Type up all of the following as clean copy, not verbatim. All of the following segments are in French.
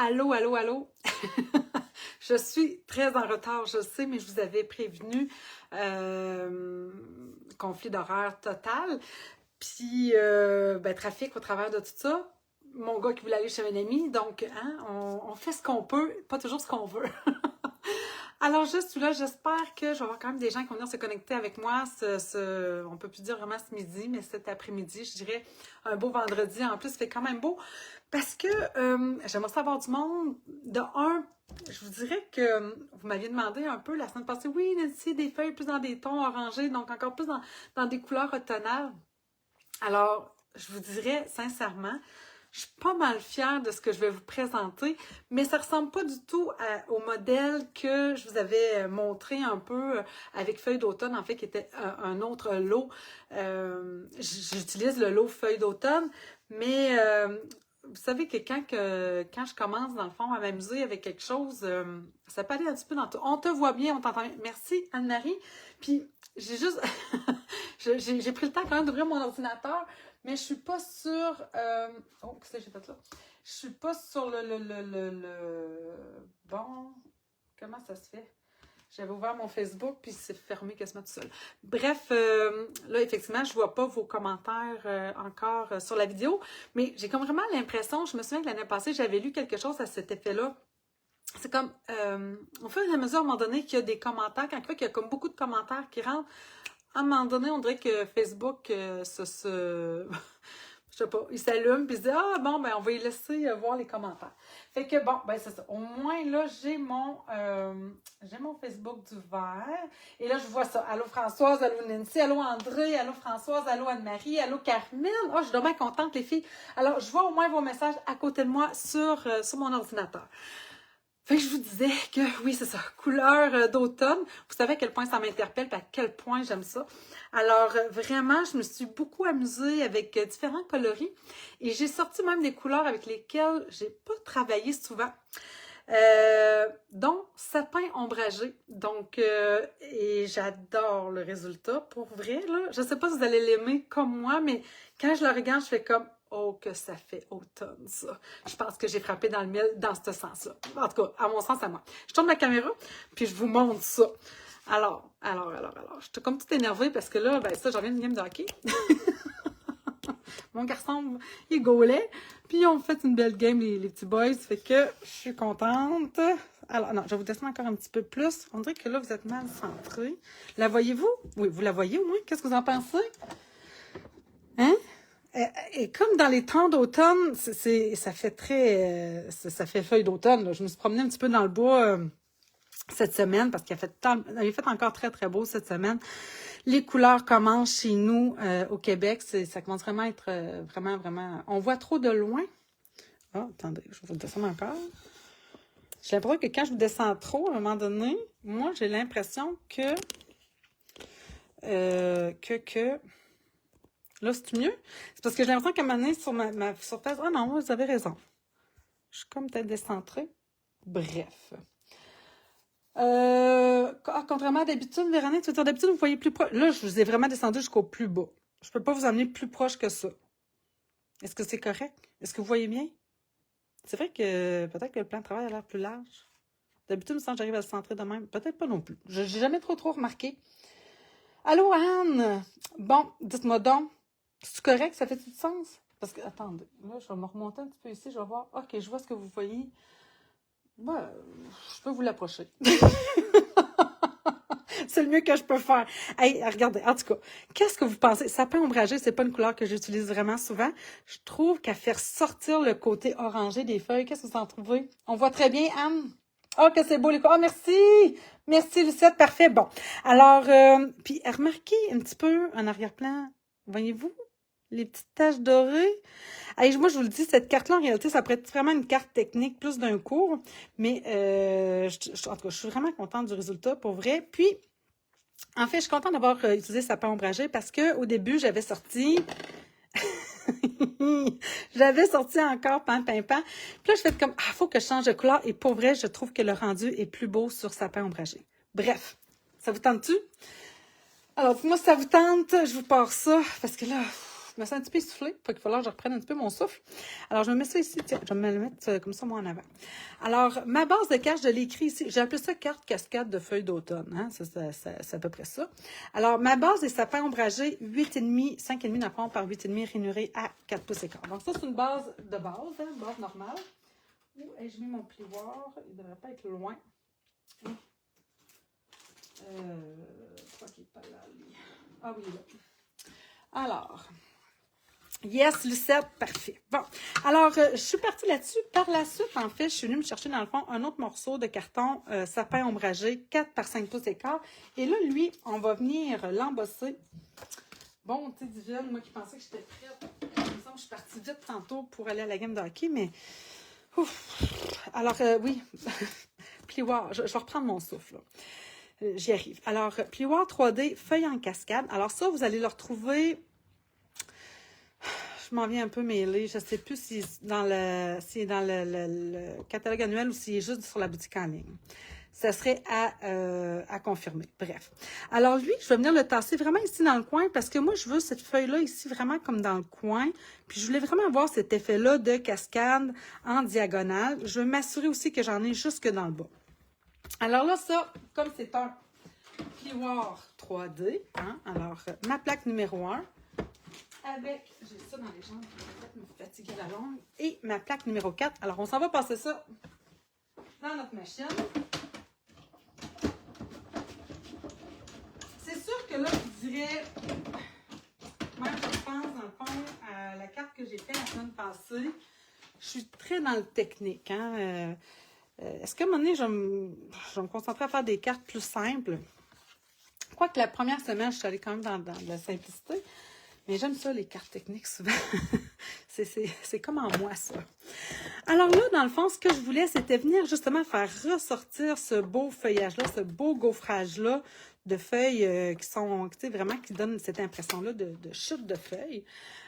Allô, allô, allô. Je suis très en retard, je sais, mais je vous avais prévenu. Conflit d'horaire total. Puis, trafic au travers de tout ça. Mon gars qui voulait aller chez un ami. Donc, hein, on fait ce qu'on peut, pas toujours ce qu'on veut. Alors, juste là, j'espère que je vais avoir quand même des gens qui vont venir se connecter avec moi. On peut plus dire vraiment ce midi, mais cet après-midi, je dirais un beau vendredi. En plus, il fait quand même beau parce que j'aimerais savoir du monde. De un, je vous dirais que vous m'aviez demandé un peu la semaine passée, oui, Nancy, des feuilles plus dans des tons orangés, donc encore plus dans des couleurs automnales. Alors, je vous dirais sincèrement, je suis pas mal fière de ce que je vais vous présenter, mais ça ressemble pas du tout au modèle que je vous avais montré un peu avec Feuilles d'automne, en fait, qui était un autre lot. J'utilise le lot Feuilles d'automne, mais vous savez que quand je commence, dans le fond, à m'amuser avec quelque chose, ça peut aller un petit peu dans tout. On te voit bien, on t'entend bien. Merci, Anne-Marie. Puis, j'ai juste... j'ai pris le temps quand même d'ouvrir mon ordinateur, mais je suis pas sûre... Oh, qu'est-ce que j'ai fait là? Je suis pas sur Bon, comment ça se fait? J'avais ouvert mon Facebook, puis c'est fermé quasiment tout seul. Bref, là, effectivement, je vois pas vos commentaires encore sur la vidéo, mais j'ai comme vraiment l'impression, je me souviens que l'année passée, j'avais lu quelque chose à cet effet-là. C'est comme, au fur et à mesure, à un moment donné, qu'il y a des commentaires, quand il y a comme beaucoup de commentaires qui rentrent, à un moment donné, on dirait que Facebook je sais pas, il s'allume puis il se dit ah bon ben on va y laisser voir les commentaires. Fait que bon ben c'est ça. Au moins là j'ai mon Facebook d'ouvert et là je vois ça. Allô Françoise, allô Nancy, allô André, allô Françoise, allô Anne-Marie, allô Carmine. Oh je suis vraiment contente les filles. Alors je vois au moins vos messages à côté de moi sur mon ordinateur. Fait que je vous disais que, oui, c'est ça, couleur d'automne. Vous savez à quel point ça m'interpelle et à quel point j'aime ça. Alors, vraiment, je me suis beaucoup amusée avec différents coloris. Et j'ai sorti même des couleurs avec lesquelles j'ai pas travaillé souvent. Donc, sapin ombragé. Donc, et j'adore le résultat. Pour vrai, là, je sais pas si vous allez l'aimer comme moi, mais quand je le regarde, je fais comme... Oh, que ça fait automne, ça. Je pense que j'ai frappé dans le mille dans ce sens-là. En tout cas, à mon sens, à moi. Je tourne la caméra, puis je vous montre ça. Alors. Je suis comme toute énervée parce que là, ben ça, j'en viens d'une game de hockey. Mon garçon, il gaulait. Puis on fait une belle game, les petits boys. Fait que je suis contente. Alors, non, je vais vous descendre encore un petit peu plus. On dirait que là, vous êtes mal centré. La voyez-vous? Oui, vous la voyez au moins? Qu'est-ce que vous en pensez? Hein? Et comme dans les temps d'automne, ça fait très... ça fait feuille d'automne. Là. Je me suis promenée un petit peu dans le bois cette semaine parce qu'il a fait encore très, très beau cette semaine. Les couleurs commencent chez nous au Québec. Ça commence vraiment à être vraiment, vraiment... On voit trop de loin. Ah, attendez, je vais vous descendre encore. J'ai l'impression que quand je descends trop, à un moment donné, moi, j'ai l'impression que... Là, c'est mieux? C'est parce que j'ai l'impression qu'à un moment donné, sur ma surface... Ah non, vous avez raison. Je suis comme peut-être décentrée. Bref. Contrairement à d'habitude, Véronique, tu veux dire d'habitude, vous voyez plus proche. Là, je vous ai vraiment descendu jusqu'au plus bas. Je peux pas vous emmener plus proche que ça. Est-ce que c'est correct? Est-ce que vous voyez bien? C'est vrai que peut-être que le plan de travail a l'air plus large. D'habitude, il me semble que j'arrive à le centrer de même. Peut-être pas non plus. Je n'ai jamais trop remarqué. Allô, Anne? Bon, dites-moi donc. C'est correct? Ça fait tout sens? Parce que, attendez, là, je vais me remonter un petit peu ici. Je vais voir. OK, je vois ce que vous voyez. Ben, je peux vous l'approcher. C'est le mieux que je peux faire. Hey, regardez, en tout cas, qu'est-ce que vous pensez? Sapin ombragé, c'est pas une couleur que j'utilise vraiment souvent. Je trouve qu'à faire sortir le côté orangé des feuilles, qu'est-ce que vous en trouvez? On voit très bien, Anne? Oh, que c'est beau, les couleurs. Oh, merci! Merci, Lucette. Parfait. Bon. Alors, puis remarquez un petit peu en arrière-plan. Voyez-vous? Les petites taches dorées. Hey, moi, je vous le dis, cette carte-là, en réalité, ça pourrait être vraiment une carte technique, plus d'un cours. Mais, en tout cas, je suis vraiment contente du résultat, pour vrai. Puis, en fait, je suis contente d'avoir utilisé sapin ombragé parce qu'au début, j'avais sorti... J'avais sorti encore pan. Puis là, je fais comme, ah, faut que je change de couleur. Et pour vrai, je trouve que le rendu est plus beau sur sapin ombragé. Bref, ça vous tente-tu? Alors, dites-moi si ça vous tente, je vous pars ça, parce que là, me sens un petit peu essoufflée. Fait qu'il va falloir que je reprenne un petit peu mon souffle. Alors, je me mets ça ici. Tiens, je vais me le mettre comme ça, moi, en avant. Alors, ma base de cartes, je l'ai écrit ici. J'ai appelé ça carte cascade de feuilles d'automne. Hein? C'est à peu près ça. Alors, ma base des sapins ombragés, 8,5, 5,5 d'apprendre par 8,5 rainuré à 4 pouces et quart. Donc, ça, c'est une base de base, hein? Base normale. Où ai-je mis mon plioir? Il ne devrait pas être loin. Je crois qu'il n'est pas là, lui. Ah oui, là. Alors, yes, Lucette, parfait. Bon, alors, je suis partie là-dessus. Par la suite, en fait, je suis venue me chercher, dans le fond, un autre morceau de carton sapin ombragé, 4 par 5 pouces et quart. Et là, lui, on va venir l'embosser. Bon, tu sais, Diviane, moi qui pensais que j'étais prête. Il me semble que je suis partie vite tantôt pour aller à la game de hockey, mais... Ouf. Alors, oui, plioir, je vais reprendre mon souffle, là. J'y arrive. Alors, plioir 3D, feuille en cascade. Alors ça, vous allez le retrouver... Je m'en viens un peu mêlée. Je ne sais plus si dans le catalogue annuel ou s'il est juste sur la boutique en ligne. Ça serait à confirmer. Bref. Alors lui, je vais venir le tasser vraiment ici dans le coin parce que moi, je veux cette feuille-là ici vraiment comme dans le coin. Puis je voulais vraiment avoir cet effet-là de cascade en diagonale. Je veux m'assurer aussi que j'en ai jusque dans le bas. Alors là, ça, comme c'est un plioir 3D, hein, alors ma plaque numéro 1, avec, j'ai ça dans les jambes, qui va peut-être me fatiguer la longue, et ma plaque numéro 4. Alors, on s'en va passer ça dans notre machine. C'est sûr que là, je dirais, même je pense, dans le fond, à la carte que j'ai faite la semaine passée, je suis très dans le technique. Hein? Est-ce qu'à un moment donné, je vais me concentrer à faire des cartes plus simples? Quoique la première semaine, je suis allée quand même dans la simplicité. Mais j'aime ça, les cartes techniques, souvent. c'est comme en moi, ça. Alors là, dans le fond, ce que je voulais, c'était venir justement faire ressortir ce beau feuillage-là, ce beau gaufrage-là de feuilles qui sont, tu sais, vraiment qui donnent cette impression-là de chute de feuilles.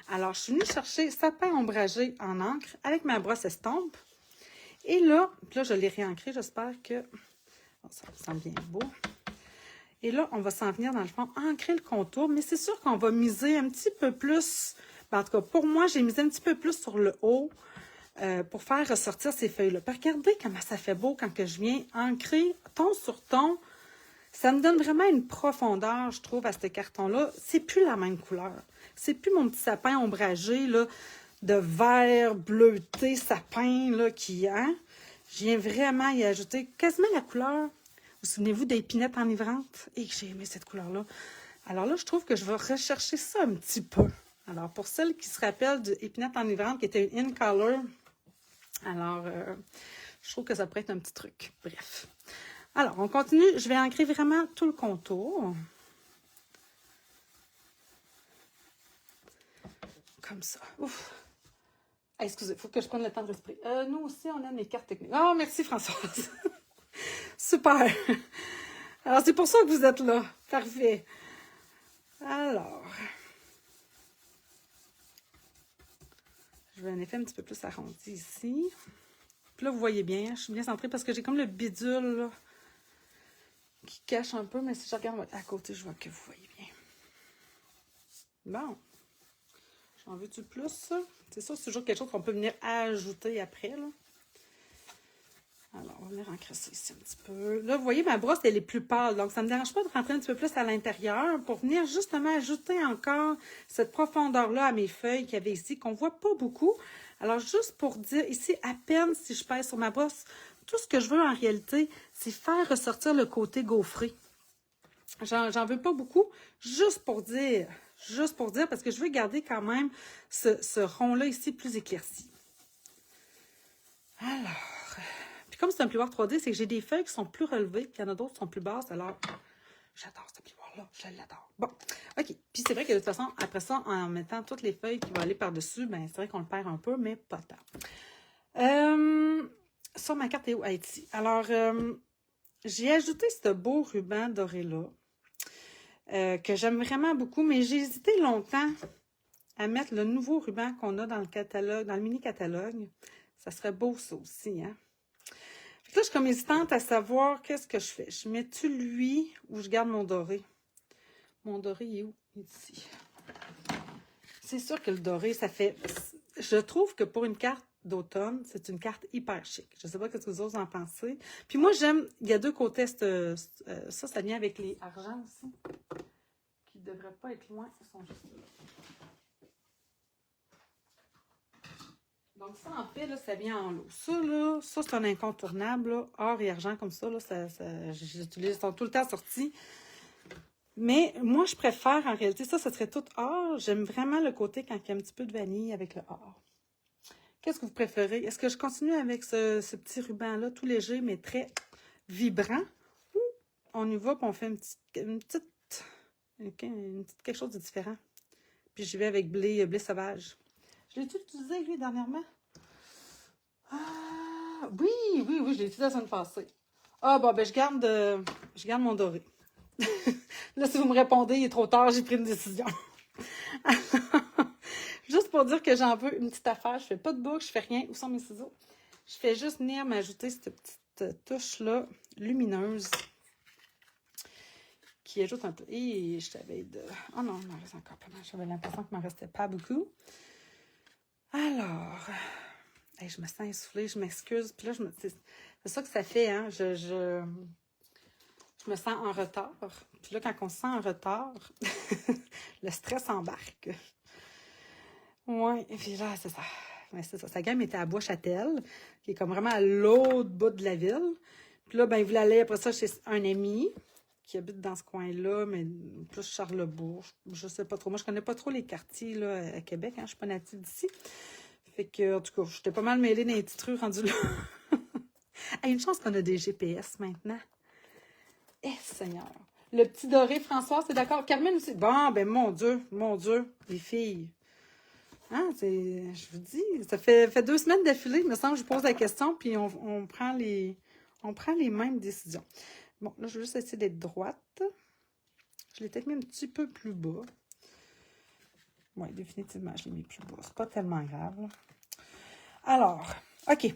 Alors, je suis venue chercher sapin ombragé en encre avec ma brosse estompe. Et là, je l'ai réancré, j'espère que ça sent bien beau. Et là, on va s'en venir, dans le fond, ancrer le contour. Mais c'est sûr qu'on va miser un petit peu plus. En tout cas, pour moi, j'ai misé un petit peu plus sur le haut pour faire ressortir ces feuilles-là. Regardez comment ça fait beau quand que je viens ancrer ton sur ton. Ça me donne vraiment une profondeur, je trouve, à ce carton-là. C'est plus la même couleur. C'est plus mon petit sapin ombragé, là, de vert, bleuté, sapin, là, qui, hein? Je viens vraiment y ajouter quasiment la couleur. Vous souvenez-vous d'Épinette enivrante? Et j'ai aimé cette couleur-là. Alors là, je trouve que je vais rechercher ça un petit peu. Alors, pour celles qui se rappellent d'Épinette enivrante, qui était une in color, alors, je trouve que ça pourrait être un petit truc. Bref. Alors, on continue. Je vais ancrer vraiment tout le contour. Comme ça. Ouf. Ah, excusez, il faut que je prenne le temps de respirer. Nous aussi, on a mes cartes techniques. Oh, merci Françoise. Super. Alors, c'est pour ça que vous êtes là. Parfait. Alors, je vais en effet un petit peu plus arrondi ici. Puis là, vous voyez bien, je suis bien centrée parce que j'ai comme le bidule là, qui cache un peu, mais si je regarde à côté, je vois que vous voyez bien. Bon. J'en veux-tu plus? C'est ça, c'est toujours quelque chose qu'on peut venir ajouter après, là. Alors, on va venir ancrer ça ici un petit peu. Là, vous voyez, ma brosse, elle est plus pâle. Donc, ça ne me dérange pas de rentrer un petit peu plus à l'intérieur pour venir justement ajouter encore cette profondeur-là à mes feuilles qu'il y avait ici, qu'on ne voit pas beaucoup. Alors, juste pour dire, ici, à peine si je pèse sur ma brosse, tout ce que je veux en réalité, c'est faire ressortir le côté gaufré. J'en veux pas beaucoup, juste pour dire, parce que je veux garder quand même ce rond-là ici plus éclairci. Alors... Comme c'est un plioir 3D, c'est que j'ai des feuilles qui sont plus relevées, puis il y en a d'autres qui sont plus basses. Alors, j'adore ce plioir-là. Je l'adore. Bon, OK. Puis c'est vrai que de toute façon, après ça, en mettant toutes les feuilles qui vont aller par-dessus, ben c'est vrai qu'on le perd un peu, mais pas tant. Sur ma carte est où? Haïti. Alors, j'ai ajouté ce beau ruban doré-là, que j'aime vraiment beaucoup, mais j'ai hésité longtemps à mettre le nouveau ruban qu'on a dans le catalogue, dans le mini-catalogue. Ça serait beau, ça aussi, hein? Là, je suis comme hésitante à savoir qu'est-ce que je fais. Je mets-tu lui ou je garde mon doré? Mon doré, il est où? Il est ici. c'est sûr que le doré, ça fait... Je trouve que pour une carte d'automne, c'est une carte hyper chic. Je ne sais pas ce que vous autres en pensez. Puis moi, j'aime... Il y a deux côtés. Ça vient avec les argents aussi, qui ne devraient pas être loin. Ils sont juste là. Donc ça, en fait, là, ça vient en lot. Ça, c'est un incontournable, là. Or et argent comme ça, là, j'utilise, ils sont tout le temps sortis. Mais moi, je préfère, en réalité, ça serait tout or. J'aime vraiment le côté quand il y a un petit peu de vanille avec le or. Qu'est-ce que vous préférez? Est-ce que je continue avec ce petit ruban-là, tout léger, mais très vibrant? Ou on y va, puis on fait une petite quelque chose de différent. Puis j'y vais avec blé sauvage. Je l'ai-tu utilisé, lui, dernièrement? Ah, oui, je l'ai utilisé la semaine passée. Ah, bon, ben, je garde mon doré. Là, si vous me répondez, il est trop tard, j'ai pris une décision. Juste pour dire que j'en veux une petite affaire, je fais pas de boucle, je fais rien. Où sont mes ciseaux? Je fais juste venir m'ajouter cette petite touche-là lumineuse qui ajoute un peu. Et je t'avais de... Oh non, il m'en reste encore pas mal. J'avais l'impression qu'il m'en restait pas beaucoup. Alors, je me sens essoufflée, je m'excuse. Puis là, c'est ça que ça fait, hein? Je me sens en retard. Puis là, quand on se sent en retard, le stress embarque. Oui, et puis là, c'est ça. Ouais, c'est ça. Sa gamme était à Bois-Châtel, qui est comme vraiment à l'autre bout de la ville. Puis là, ben, il voulait aller après ça chez un ami qui habite dans ce coin-là, mais plus Charlebourg. Je sais pas trop. Moi, je connais pas trop les quartiers là, à Québec. Hein. Je suis pas native d'ici. Fait que, en tout cas, j'étais pas mal mêlée dans les petites rues rendues là. Hey, une chance qu'on a des GPS maintenant. Eh, Seigneur. Le petit doré, François, c'est d'accord? Carmen aussi. Bon, ben, mon Dieu, les filles. Hein, je vous dis, ça fait 2 semaines d'affilée, il me semble, je pose la question, puis on prend les mêmes décisions. Bon, là, je vais juste essayer d'être droite. Je l'ai peut-être mis un petit peu plus bas. Oui, définitivement, je l'ai mis plus bas. C'est pas tellement grave, là. Alors, OK.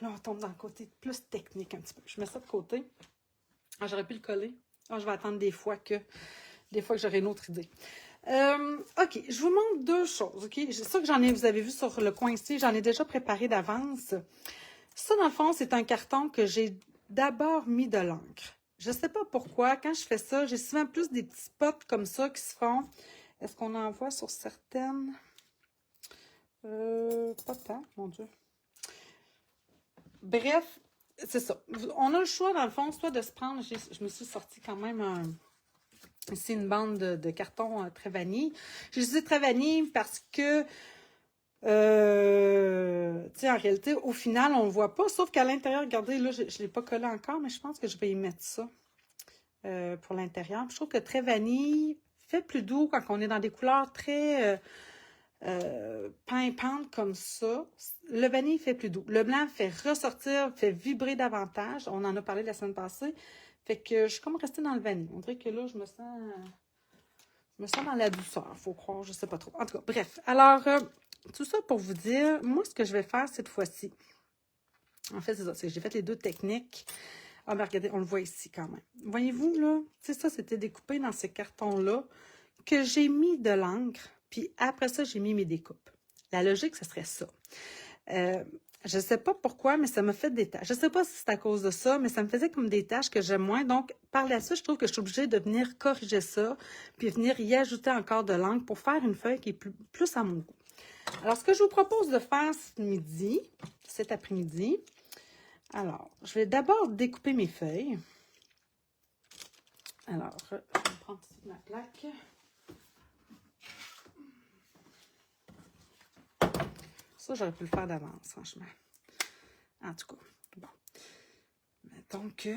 Là, on tombe dans le côté plus technique un petit peu. Je mets ça de côté. Ah, j'aurais pu le coller. Ah, je vais attendre des fois que j'aurai une autre idée. OK, je vous montre 2 choses, OK? C'est ça que vous avez vu sur le coin ici, j'en ai déjà préparé d'avance. Ça, dans le fond, c'est un carton que j'ai d'abord mis de l'encre. Je ne sais pas pourquoi, quand je fais ça, j'ai souvent plus des petits spots comme ça qui se font. Est-ce qu'on en voit sur certaines? Pas tant, mon Dieu. Bref, c'est ça. On a le choix, dans le fond, soit de se prendre, je me suis sorti quand même ici une bande de carton très vanille. J'ai utilisé très vanille parce que, tu sais, en réalité, au final, on ne le voit pas, sauf qu'à l'intérieur, regardez, là, je ne l'ai pas collé encore, mais je pense que je vais y mettre ça pour l'intérieur. Je trouve que très vanille fait plus doux quand on est dans des couleurs très pimpantes comme ça. Le vanille fait plus doux. Le blanc fait ressortir, fait vibrer davantage. On en a parlé la semaine passée. Fait que je suis comme restée dans le vanille. On dirait que là, je me sens dans la douceur, faut croire, je sais pas trop. En tout cas, bref. Alors, tout ça pour vous dire, moi, ce que je vais faire cette fois-ci, en fait, c'est ça, c'est que j'ai fait les 2 techniques. Ah, mais regardez, on le voit ici quand même. Voyez-vous, là, tu sais, ça, c'était découpé dans ces cartons-là que j'ai mis de l'encre, puis après ça, j'ai mis mes découpes. La logique, ce serait ça. Je ne sais pas pourquoi, mais ça me fait des taches. Je ne sais pas si c'est à cause de ça, mais ça me faisait comme des taches que j'aime moins. Donc, par la suite, je trouve que je suis obligée de venir corriger ça, puis venir y ajouter encore de l'encre pour faire une feuille qui est plus à mon goût. Alors, ce que je vous propose de faire cet après-midi, alors, je vais d'abord découper mes feuilles. Alors, je vais prendre ici ma plaque. Ça, j'aurais pu le faire d'avance, franchement. En tout cas, bon. Mettons que...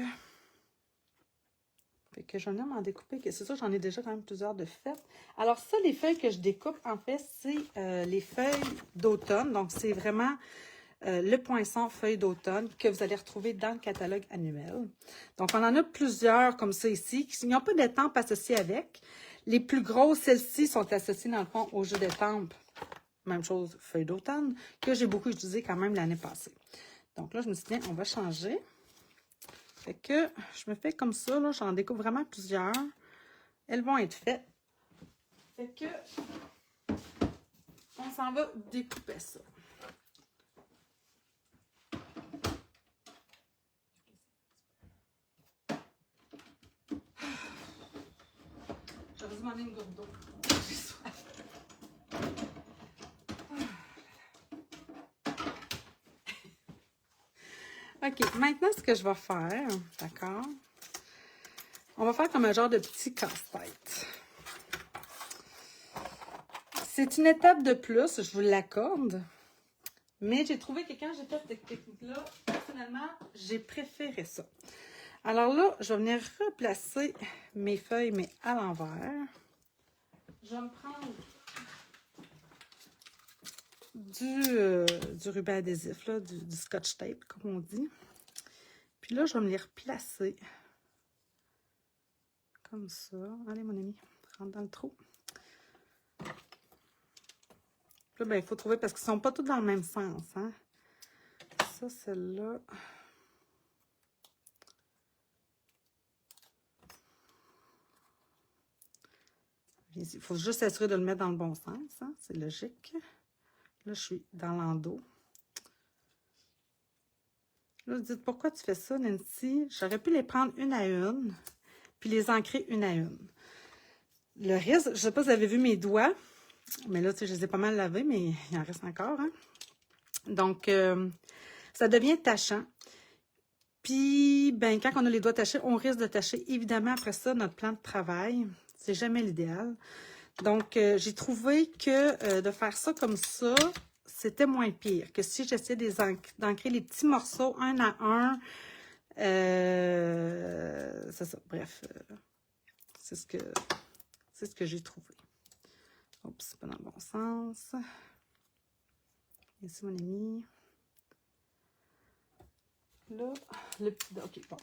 Fait que j'en ai m'en découper. C'est ça, j'en ai déjà quand même plusieurs de faites. Alors ça, les feuilles que je découpe, en fait, c'est les feuilles d'automne. Donc, c'est vraiment le poinçon feuille d'automne que vous allez retrouver dans le catalogue annuel. Donc, on en a plusieurs comme ça ici. Ils n'ont pas d'étampes associées avec. Les plus grosses, celles-ci, sont associées dans le fond au jeu d'étampes. Même chose, feuille d'automne, que j'ai beaucoup utilisé quand même l'année passée. Donc là, je me suis dit, on va changer. Fait que je me fais comme ça, là, j'en découpe vraiment plusieurs. Elles vont être faites. Fait que on s'en va découper ça. J'aurais dû demander une gourde d'eau. J'ai soif. OK, maintenant, ce que je vais faire, d'accord? On va faire comme un genre de petit casse-tête. C'est une étape de plus, je vous l'accorde. Mais j'ai trouvé que quand j'ai fait cette technique-là, personnellement, j'ai préféré ça. Alors là, je vais venir replacer mes feuilles, mais à l'envers. Je vais me prendre du ruban adhésif, là, du scotch tape, comme on dit. Puis là, je vais me les replacer. Comme ça. Allez, mon ami, rentre dans le trou. Là, ben, il faut trouver, parce qu'ils ne sont pas tous dans le même sens, hein. Ça, celle-là. Il faut juste s'assurer de le mettre dans le bon sens, hein? C'est logique. Là, je suis dans l'endos. Là, vous dites, pourquoi tu fais ça, Nancy? J'aurais pu les prendre une à une, puis les ancrer une à une. Le risque, je ne sais pas si vous avez vu mes doigts, mais là, tu sais, je les ai pas mal lavés, mais il en reste encore, hein? Donc, ça devient tachant. Puis, ben, quand on a les doigts tachés, on risque de tacher, évidemment, après ça, notre plan de travail. C'est jamais l'idéal. Donc, j'ai trouvé que de faire ça comme ça, c'était moins pire que si j'essayais d'ancrer les petits morceaux un à un. C'est ça, bref. C'est ce que j'ai trouvé. Oups, c'est pas dans le bon sens. Ici, mon ami. Là, le petit... OK, bon.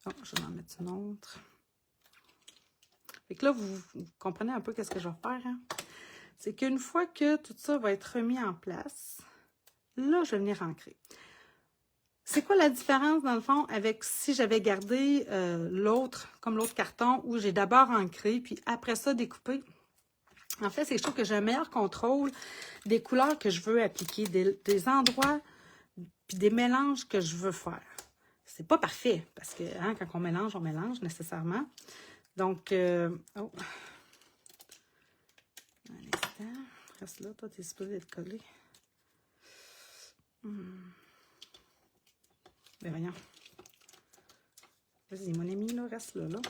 Oh, je vais en mettre une autre. Fait que là, vous comprenez un peu qu'est-ce que je vais faire, hein? C'est qu'une fois que tout ça va être remis en place, là, je vais venir ancrer. C'est quoi la différence, dans le fond, avec si j'avais gardé l'autre, comme l'autre carton, où j'ai d'abord ancré, puis après ça, découpé? En fait, c'est que je trouve que j'ai un meilleur contrôle des couleurs que je veux appliquer, des endroits, puis des mélanges que je veux faire. C'est pas parfait, parce que hein, quand on mélange nécessairement. Donc, oh. Un instant. Reste là, toi, t'es supposé être collé. Ben voyons. Vas-y, mon ami, là, reste là, là.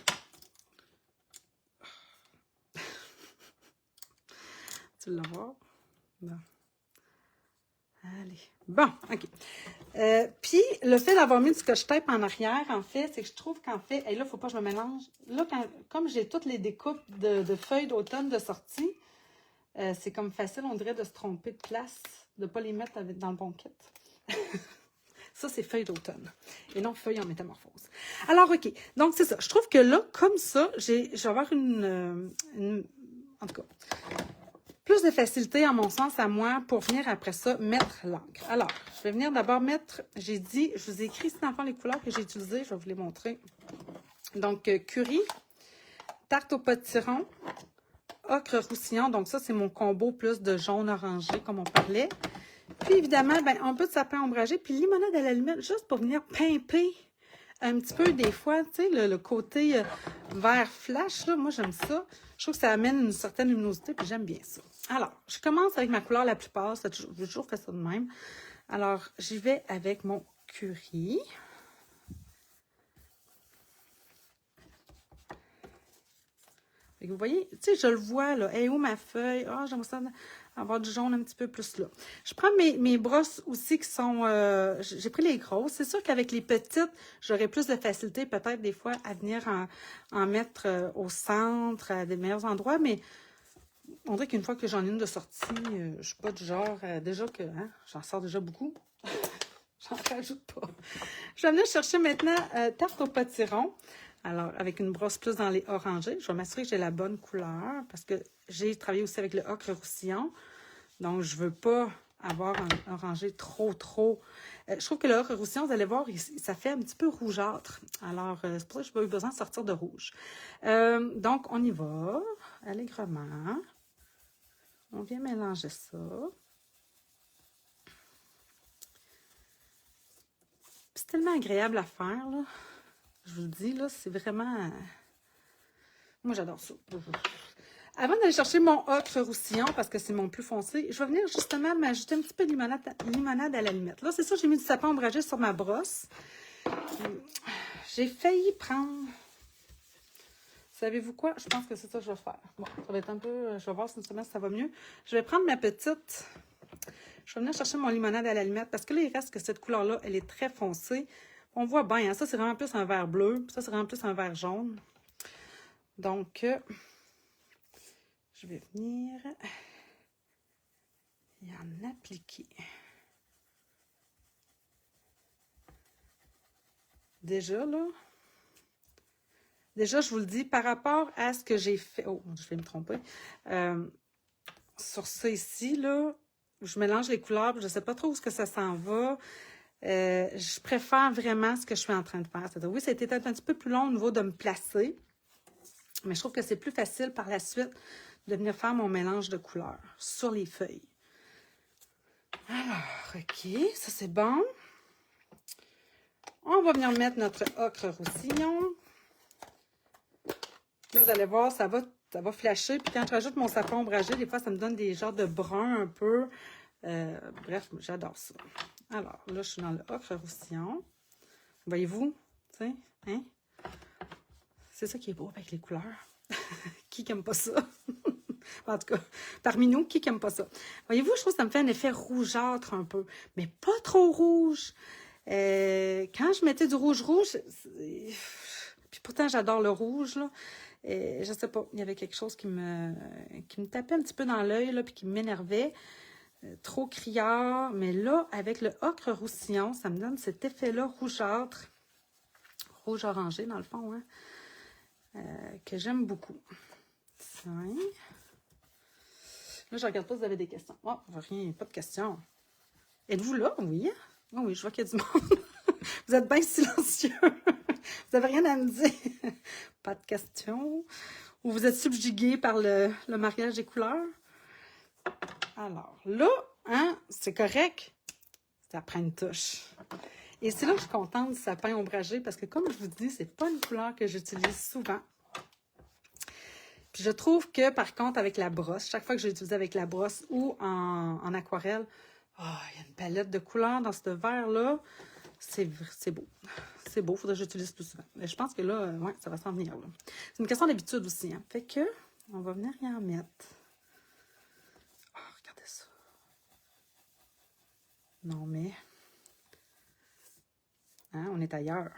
Tu vas voir. Bon. Allez. Bon, OK. Puis, le fait d'avoir mis du scotch tape en arrière, en fait, c'est que je trouve qu'en fait, et là, il ne faut pas que je me mélange. Là, comme j'ai toutes les découpes de feuilles d'automne de sortie, c'est comme facile, on dirait, de se tromper de place, de ne pas les mettre dans le bon kit. Ça, c'est feuilles d'automne et non feuilles en métamorphose. Alors, OK. Donc, c'est ça. Je trouve que là, comme ça, je vais avoir en tout cas, plus de facilité, à mon sens, à moi, pour venir après ça mettre l'encre. Alors, je vais venir d'abord mettre, j'ai dit, je vous ai écrit ici dans le fond les couleurs que j'ai utilisées. Je vais vous les montrer. Donc, curry, tarte au potiron, ocre roussillon. Donc, ça, c'est mon combo plus de jaune orangé, comme on parlait. Puis, évidemment, ben, un peu de sapin ombragé, puis limonade à la limite, juste pour venir pimper un petit peu des fois, tu sais, le côté vert flash, là, moi, j'aime ça. Je trouve que ça amène une certaine luminosité, puis j'aime bien ça. Alors, je commence avec ma couleur la plus pâle. J'ai toujours fait ça de même. Alors, j'y vais avec mon curry. Fait que vous voyez, tu sais, je le vois, là. Et où ma feuille? Ah, j'aimerais ça avoir du jaune un petit peu plus là. Je prends mes brosses aussi qui sont... j'ai pris les grosses. C'est sûr qu'avec les petites, j'aurais plus de facilité peut-être des fois à venir en mettre au centre, à des meilleurs endroits, mais on dirait qu'une fois que j'en ai une de sortie, je ne suis pas du genre... déjà que hein, j'en sors déjà beaucoup. J'en rajoute pas. Je vais venir chercher maintenant tarte au potiron. Alors, avec une brosse plus dans les orangés, je vais m'assurer que j'ai la bonne couleur parce que j'ai travaillé aussi avec le ocre roussillon. Donc, je ne veux pas avoir un orangé trop. Je trouve que le ocre roussillon, vous allez voir, ça fait un petit peu rougeâtre. Alors, c'est pour ça que je n'ai pas eu besoin de sortir de rouge. Donc, on y va allègrement. On vient mélanger ça. C'est tellement agréable à faire, là. Je vous le dis, là, c'est vraiment... Moi, j'adore ça. Avant d'aller chercher mon ocre roussillon, parce que c'est mon plus foncé, je vais venir justement m'ajouter un petit peu de limonade à la limette. Là, c'est ça, j'ai mis du sapin ombragé sur ma brosse. J'ai failli prendre... Savez-vous quoi? Je pense que c'est ça que je vais faire. Bon, ça va être un peu... Je vais voir si ça va mieux. Je vais prendre ma petite... Je vais venir chercher mon limonade à la limette, parce que là, il reste que cette couleur-là, elle est très foncée. On voit bien, hein? Ça, c'est vraiment plus un vert bleu. Ça, c'est vraiment plus un vert jaune. Donc... je vais venir y en appliquer. Déjà, là, je vous le dis, par rapport à ce que j'ai fait... Oh, je vais me tromper. Sur ça ici, là, je mélange les couleurs, je ne sais pas trop où que ça s'en va. Je préfère vraiment ce que je suis en train de faire. C'est-à-dire, oui, ça a été un petit peu plus long au niveau de me placer, mais je trouve que c'est plus facile par la suite de venir faire mon mélange de couleurs sur les feuilles. Alors, OK, ça c'est bon. On va venir mettre notre ocre roussillon. Vous allez voir, ça va flasher. Puis quand je rajoute mon sapin ombragé, des fois, ça me donne des genres de brun un peu. Bref, j'adore ça. Alors, là, je suis dans le ocre roussillon. Voyez-vous? Hein? C'est ça qui est beau avec les couleurs. Qui n'aime pas ça? En tout cas, parmi nous, qui n'aime pas ça? Voyez-vous, je trouve que ça me fait un effet rougeâtre un peu, mais pas trop rouge. Quand je mettais du rouge, puis pourtant j'adore le rouge, là, je sais pas, il y avait quelque chose qui me tapait un petit peu dans l'œil, puis qui m'énervait. Trop criard, mais là, avec le ocre roussillon, ça me donne cet effet-là rougeâtre, rouge orangé dans le fond, hein, que j'aime beaucoup. Tiens. Là, je regarde pas si vous avez des questions. Oh, rien, pas de questions. Êtes-vous là? Oui. Oh oui, je vois qu'il y a du monde. Vous êtes bien silencieux. Vous n'avez rien à me dire. Pas de questions. Ou vous êtes subjugué par le mariage des couleurs? Alors, là, hein, c'est correct. Ça prend une touche. Et c'est là que je suis contente du sapin ombragé parce que, comme je vous dis, c'est pas une couleur que j'utilise souvent. Puis je trouve que, par contre, avec la brosse, chaque fois que je l'utilise avec la brosse ou en aquarelle, il y a une palette de couleurs dans ce vert-là. C'est beau. C'est beau, il faudrait que j'utilise plus souvent. Mais je pense que là, ouais, ça va s'en venir. C'est une question d'habitude aussi. Hein. Fait que, on va venir y en mettre. Oh, regardez ça. Non, mais... Hein, on est ailleurs.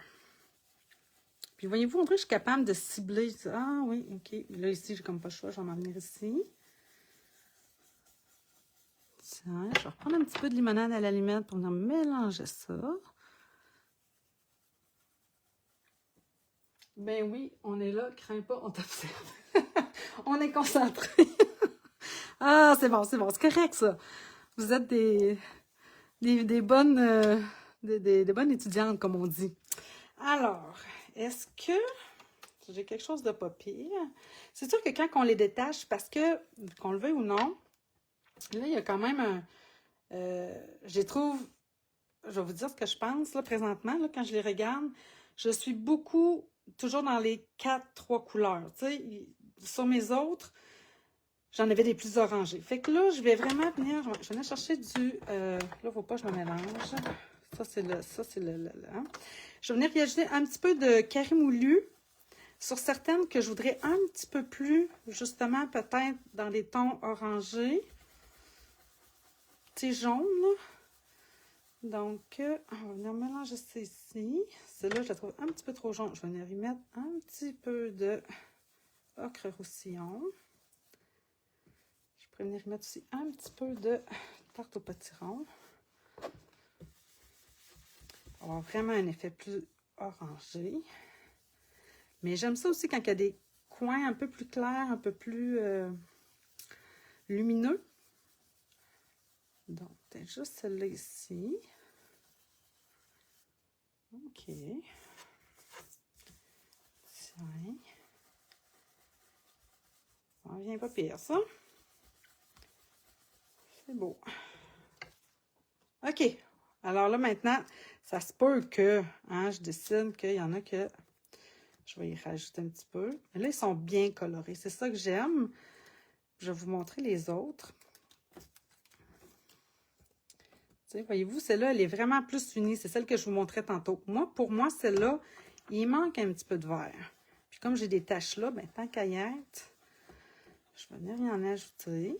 Puis voyez-vous, on dirait que je suis capable de cibler. Ah oui, OK. Là, ici, j'ai comme pas le choix. Je vais m'en venir ici. Tiens, je vais reprendre un petit peu de limonade à la limette pour venir mélanger ça. Ben oui, on est là, crains pas, on t'observe. On est concentré. Ah, c'est bon, c'est correct ça. Vous êtes des bonnes, des bonnes étudiantes, comme on dit. Alors, est-ce que j'ai quelque chose de pas pire? C'est sûr que quand on les détache, parce que, qu'on le veuille ou non, là, il y a quand même un... je les trouve... Je vais vous dire ce que je pense, là, présentement, là, quand je les regarde. Je suis beaucoup, toujours dans les 4-3 couleurs. Tu sais, sur mes autres, j'en avais des plus orangés. Fait que là, je vais vraiment venir... Je vais venir chercher du... là, il ne faut pas que je me mélange. Ça, c'est le hein. Je vais venir y ajouter un petit peu de carimoulu sur certaines que je voudrais un petit peu plus, justement, peut-être dans les tons orangés. Petit jaune, là. Donc, on va venir mélanger ça ici. Celle-là, je la trouve un petit peu trop jaune. Je vais venir y mettre un petit peu de ocre roussillon. Je pourrais venir y mettre aussi un petit peu de tarte au potiron. On va avoir vraiment un effet plus orangé. Mais j'aime ça aussi quand il y a des coins un peu plus clairs, un peu plus lumineux. Donc, peut-être juste celle-là ici. OK. Tiens. Ça vient pas pire, ça. C'est beau. OK. Alors là, maintenant, ça se peut que je décide qu'il y en a que je vais y rajouter un petit peu. Mais là, ils sont bien colorés. C'est ça que j'aime. Je vais vous montrer les autres. Voyez-vous, celle-là, elle est vraiment plus unie. C'est celle que je vous montrais tantôt. Pour moi, celle-là, il manque un petit peu de vert. Puis comme j'ai des taches là, ben, tant qu'à y être, je vais venir y en ajouter.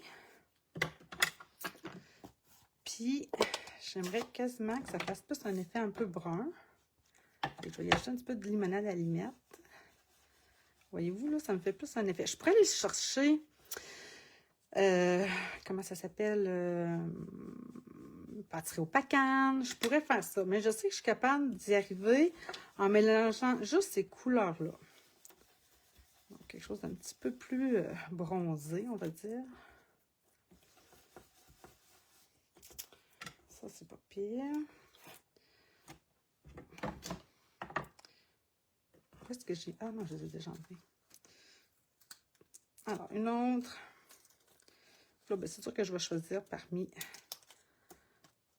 Puis, j'aimerais quasiment que ça fasse plus un effet un peu brun. Et je vais y ajouter un petit peu de limonade à limette. Voyez-vous, là, ça me fait plus un effet. Je pourrais aller chercher, comment ça s'appelle, pâtisserie au pacane. Je pourrais faire ça, mais je sais que je suis capable d'y arriver en mélangeant juste ces couleurs-là. Donc, quelque chose d'un petit peu plus bronzé, on va dire. Ça, c'est pas pire. Où est-ce que j'ai... Ah non, je les ai déjà enlevés. Alors, une autre. Là, ben, c'est sûr que je vais choisir parmi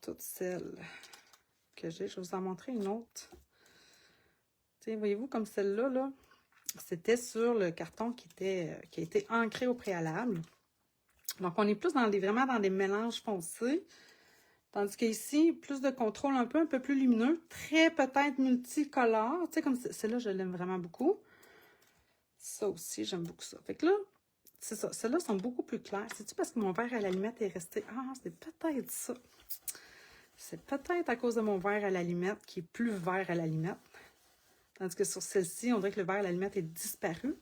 toutes celles que j'ai. Je vais vous en montrer une autre. Voyez-vous, comme celle-là, là, c'était sur le carton qui a été ancré au préalable. Donc, on est plus vraiment dans des mélanges foncés. Tandis qu'ici, plus de contrôle un peu plus lumineux. Très peut-être multicolore. Tu sais, comme celle-là, je l'aime vraiment beaucoup. Ça aussi, j'aime beaucoup ça. Fait que là, c'est ça. Celles-là sont beaucoup plus claires. C'est-tu parce que mon verre à l'allumette est resté... Ah, c'est peut-être ça. C'est peut-être à cause de mon verre à l'allumette qui est plus vert à l'allumette. Tandis que sur celle-ci, on dirait que le verre à l'allumette est disparu.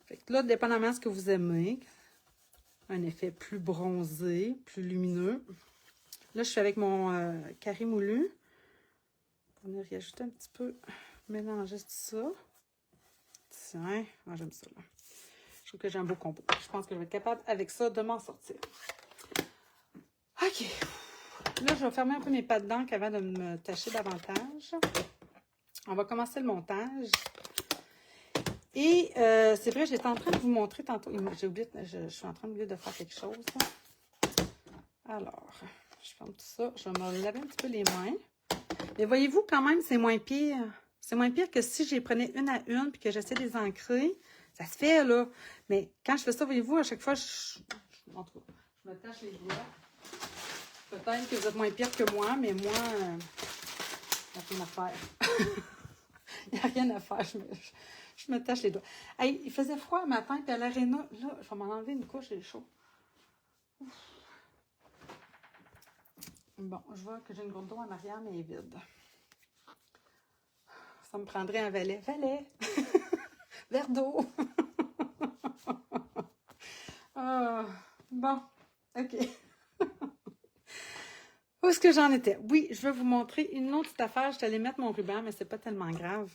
Fait que là, dépendamment de ce que vous aimez, un effet plus bronzé, plus lumineux. Là, je suis avec mon carré moulu. On va y ajouter un petit peu, mélanger tout ça. Tiens, j'aime ça, là. Je trouve que j'ai un beau combo. Je pense que je vais être capable, avec ça, de m'en sortir. OK. Là, je vais fermer un peu mes pattes d'encre avant de me tacher davantage. On va commencer le montage. Et c'est vrai, j'étais en train de vous montrer tantôt. J'ai oublié, je suis en train de faire quelque chose. Alors, je ferme tout ça. Je vais me laver un petit peu les mains. Mais voyez-vous, quand même, c'est moins pire. C'est moins pire que si je les prenais une à une puis que j'essaie de les ancrer. Ça se fait, là. Mais quand je fais ça, voyez-vous, à chaque fois, en tout cas, je me tâche les doigts. Peut-être que vous êtes moins pire que moi, mais moi, il n'y a rien à faire. Il n'y a rien à faire. Je me tâche les doigts. Hey, il faisait froid le matin, puis à l'aréna, là, je vais m'en enlever une couche, j'ai chaud. Ouf. Bon, je vois que j'ai une gourde d'eau en arrière, mais elle est vide. Ça me prendrait un valet. Valet! Verre d'eau! Bon, OK. Où est-ce que j'en étais? Oui, je vais vous montrer une autre petite affaire. Je suis allée mettre mon ruban, mais c'est pas tellement grave.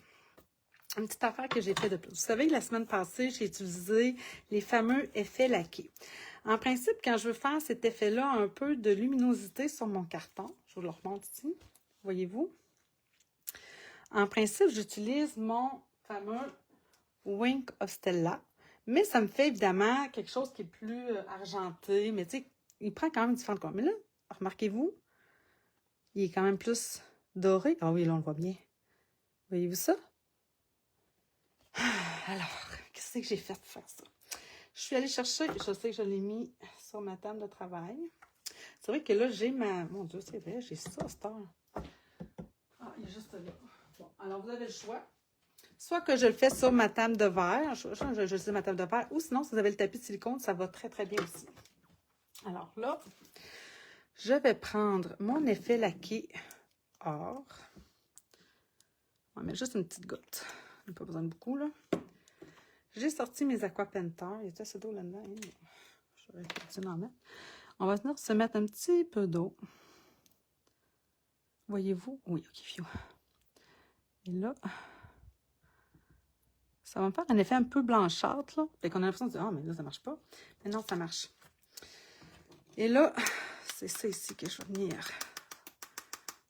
Une petite affaire que j'ai fait de plus. Vous savez, la semaine passée, j'ai utilisé les fameux effets laqués. En principe, quand je veux faire cet effet-là, un peu de luminosité sur mon carton, je vous le remonte ici, voyez-vous? En principe, j'utilise mon fameux Wink of Stella, mais ça me fait évidemment quelque chose qui est plus argenté, mais tu sais, il prend quand même différentes couleurs. Mais là, remarquez-vous, il est quand même plus doré. Ah oui, là, on le voit bien. Voyez-vous ça? Alors, qu'est-ce que j'ai fait pour faire ça? Je suis allée chercher, je sais que je l'ai mis sur ma table de travail. C'est vrai que là, j'ai ma... Mon Dieu, c'est vrai, j'ai ça à cette heure. Ah, il est juste là. Bon, alors vous avez le choix. Soit que je le fais sur ma table de verre, je dis ma table de verre, ou sinon, si vous avez le tapis de silicone, ça va très, très bien aussi. Alors là, je vais prendre mon effet laqué or. On va mettre juste une petite goutte. Il n'y a pas besoin de beaucoup, là. J'ai sorti mes Aquapenta. Il y a assez d'eau là-dedans. J'aurais dû en mettre. On va venir se mettre un petit peu d'eau. Voyez-vous? Oui, OK, fiou. Et là, ça va me faire un effet un peu blanchâtre, là. Fait qu'on a l'impression de dire, ah, mais là, ça marche pas. Mais non, ça marche. Et là, c'est ça ici que je vais venir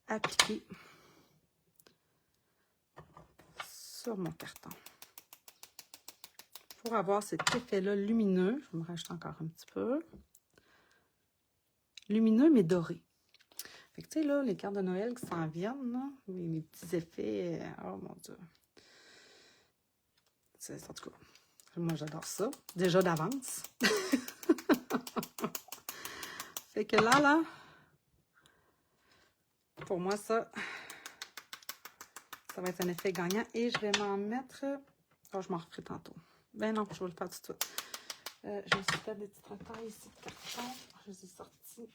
appliquer sur mon carton. Pour avoir cet effet-là lumineux, je vais me rajouter encore un petit peu. lumineux, mais doré. Fait que, tu sais, là, les cartes de Noël qui s'en viennent, là, les petits effets, oh mon Dieu. En tout cas, moi, j'adore ça. Déjà d'avance. Fait que là, pour moi, ça va être un effet gagnant. Et je vais m'en mettre... Oh, je m'en referai tantôt. Ben non, je vais le faire tout de suite. Je me suis fait des petits tracteurs ici de carton. Je les ai sortis.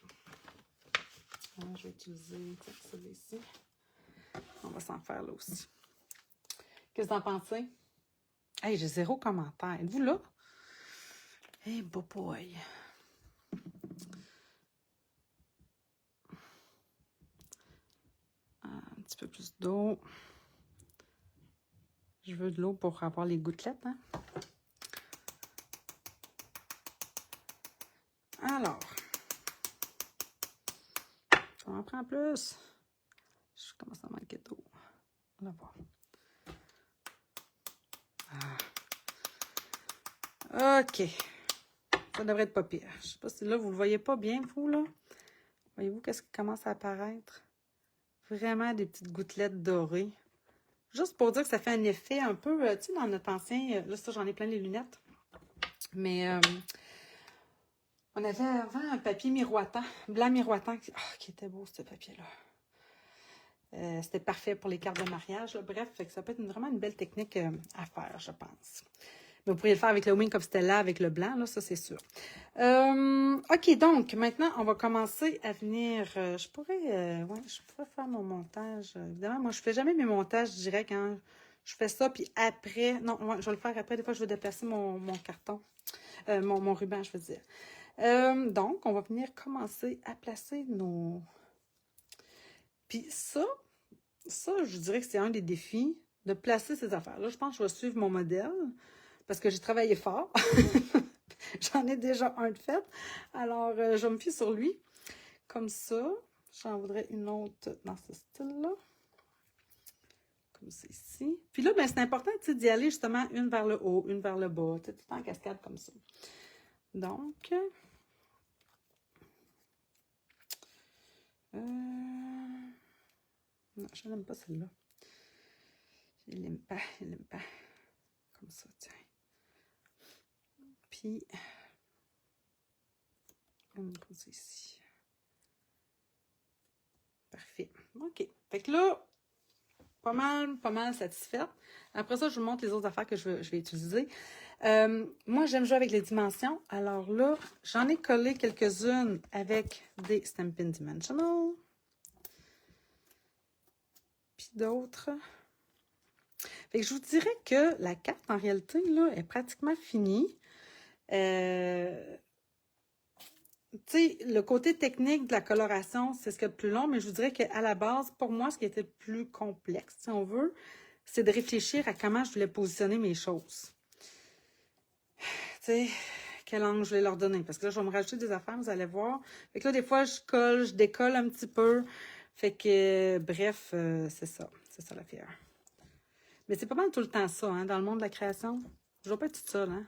Je vais utiliser celui-là ici. On va s'en faire là aussi. Qu'est-ce que vous en pensez? Hey, j'ai 0 commentaire. Êtes-vous là? Hey, boy. Un petit peu plus d'eau. Je veux de l'eau pour avoir les gouttelettes, hein? Alors, on en prend plus. Je commence à manquer d'eau. On va voir. Ah. OK. Ça devrait être pas pire. Je sais pas si là, vous le voyez pas bien, vous, là. Voyez-vous qu'est-ce qui commence à apparaître? Vraiment des petites gouttelettes dorées. Juste pour dire que ça fait un effet un peu, tu sais, dans notre ancien... Là, ça, j'en ai plein les lunettes. Mais on avait avant un papier miroitant, blanc miroitant, qui était beau, ce papier-là. C'était parfait pour les cartes de mariage. Là. Bref, fait que ça peut être vraiment une belle technique à faire, je pense. Mais vous pourriez le faire avec le Wink of Stella, avec le blanc, là, ça c'est sûr. OK, donc, maintenant, on va commencer à venir... je pourrais faire mon montage. Évidemment, moi, je ne fais jamais mes montages directs quand je fais ça, puis après... Non, je vais le faire après. Des fois, je vais déplacer mon carton, mon ruban, je veux dire. Donc, on va venir commencer à placer nos... Puis ça, je dirais que c'est un des défis, de placer ces affaires. Là, je pense que je vais suivre mon modèle, parce que j'ai travaillé fort. J'en ai déjà un de fait. Alors, je me fie sur lui. Comme ça. J'en voudrais une autre dans ce style-là. Comme ça ici. Puis là, ben, c'est important d'y aller justement une vers le haut, une vers le bas. Tout en cascade comme ça. Donc... non, je n'aime pas celle-là. Je l'aime pas, Comme ça, tiens. Puis, comme ça ici. Parfait. OK. Fait que là, pas mal satisfaite. Après ça, je vous montre les autres affaires que je vais utiliser. Moi, j'aime jouer avec les dimensions. Alors là, j'en ai collé quelques-unes avec des Stampin' Dimensional. Puis d'autres. Fait que je vous dirais que la carte, en réalité, là, est pratiquement finie. Tu sais, le côté technique de la coloration, c'est ce qu'il y a de plus long, mais je vous dirais qu'à la base, pour moi, ce qui était le plus complexe, si on veut, c'est de réfléchir à comment je voulais positionner mes choses. Tu sais, quel angle je voulais leur donner. Parce que là, je vais me rajouter des affaires, vous allez voir. Fait que là, des fois, je décolle un petit peu. Fait que, bref, c'est ça. C'est ça l'affaire. Mais c'est pas mal tout le temps ça, hein, dans le monde de la création. Je ne vais pas être toute seule, hein.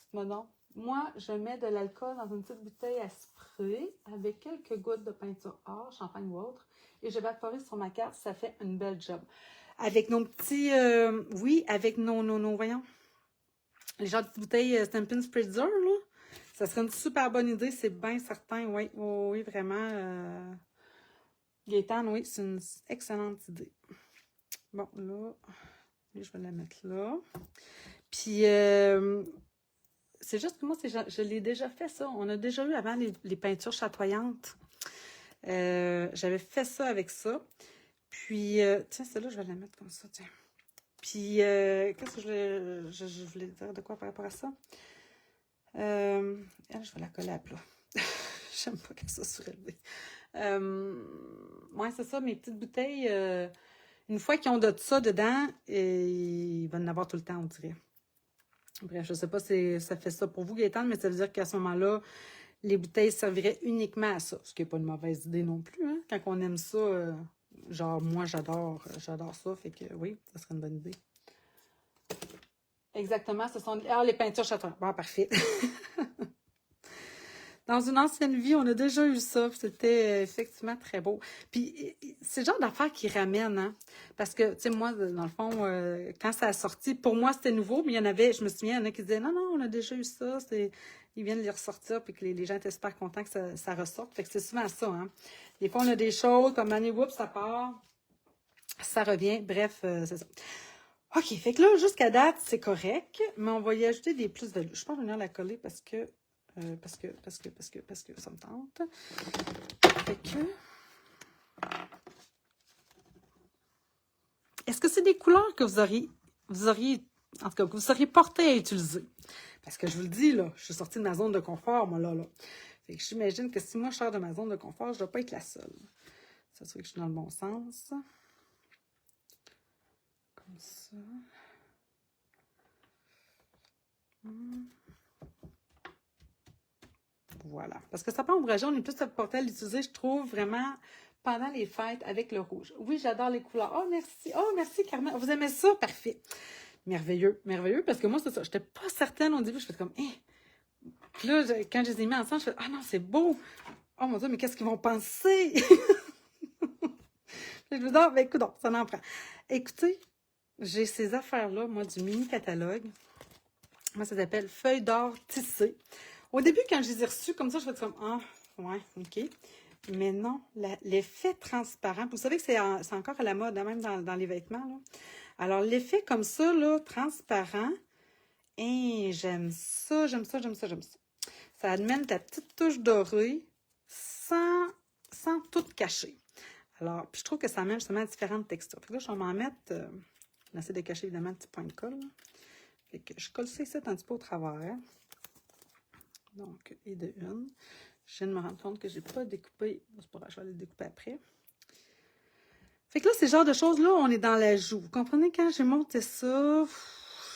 Dites-moi donc. Moi, je mets de l'alcool dans une petite bouteille à spray avec quelques gouttes de peinture or, champagne ou autre, et je vaporise sur ma carte, ça fait une belle job. Avec nos petits, oui, avec nos, voyons, les genres de petites bouteilles Stampin' Spritzer, là, ça serait une super bonne idée, c'est bien certain, oui, oui, vraiment. Gaëtane, oui, c'est une excellente idée. Bon, là, je vais la mettre là. Puis, c'est juste que moi, je l'ai déjà fait, ça. On a déjà eu avant les peintures chatoyantes. J'avais fait ça avec ça. Puis, tiens, celle-là, je vais la mettre comme ça, tiens. Puis, qu'est-ce que je voulais dire de quoi par rapport à ça? Elle, je vais la coller à plat. J'aime pas qu'elle soit surélevée. Ouais, c'est ça, mes petites bouteilles, une fois qu'ils ont de ça dedans, ils vont en avoir tout le temps, on dirait. Bref, je ne sais pas si ça fait ça pour vous, Gaëtane, mais ça veut dire qu'à ce moment-là, les bouteilles serviraient uniquement à ça, ce qui n'est pas une mauvaise idée non plus, hein? Quand on aime ça, genre moi j'adore ça, fait que oui, ça serait une bonne idée. Exactement, ce sont les peintures chatoyantes. Bon, parfait. Dans une ancienne vie, on a déjà eu ça. C'était effectivement très beau. Puis, c'est le genre d'affaires qui ramène, hein? Parce que, tu sais, moi, dans le fond, quand ça a sorti, pour moi, c'était nouveau, mais il y en avait, je me souviens, il y en a qui disaient, non, non, on a déjà eu ça. Ils viennent de les ressortir, puis que les gens étaient super contents que ça ressorte. Fait que c'est souvent ça, hein? Des fois, on a des choses, comme année, oups, ça part, ça revient. Bref, c'est ça. OK, fait que là, jusqu'à date, c'est correct, mais on va y ajouter des plus-values. Je peux venir la coller parce que ça me tente. Fait que... Est-ce que c'est des couleurs que vous auriez, en tout cas, que vous seriez porté à utiliser? Parce que je vous le dis, là, je suis sortie de ma zone de confort, moi, là. Fait que j'imagine que si moi, je sors de ma zone de confort, je ne dois pas être la seule. Ça se fait que je suis dans le bon sens. Comme ça. Voilà. Parce que ça peut ombrager, on est plus porté à l'utiliser, je trouve, vraiment pendant les fêtes avec le rouge. Oui, j'adore les couleurs. Oh, merci. Oh, merci, Carmen. Vous aimez ça? Parfait. Merveilleux. Merveilleux. Parce que moi, c'est ça. Je n'étais pas certaine au début. Je fais comme, Puis là, quand je les ai mis ensemble, je fais, ah non, c'est beau. Oh mon Dieu, mais qu'est-ce qu'ils vont penser? Je me dis, ben écoute, ça en prend. Écoutez, j'ai ces affaires-là, moi, du mini-catalogue. Moi, ça s'appelle Feuilles d'or tissées. Au début, quand je les ai reçus comme ça, je fais comme, ah, ouais, OK. Mais non, l'effet transparent, vous savez que c'est encore à la mode, hein, même dans les vêtements, là. Alors, l'effet comme ça, là, transparent, j'aime ça, j'aime ça, j'aime ça, j'aime ça. Ça amène ta petite touche dorée sans tout cacher. Alors, puis je trouve que ça amène justement différentes textures. Fait que là, je vais m'en mettre, on essaie de cacher évidemment un petit point de colle. Là. Fait que je colle ça ici un petit peu au travers. Donc, et de une. Je viens de me rendre compte que je n'ai pas découpé. C'est pas grave, je vais aller le découper après. Fait que là, c'est le genre de choses-là, on est dans l'ajout. Vous comprenez, quand j'ai monté ça,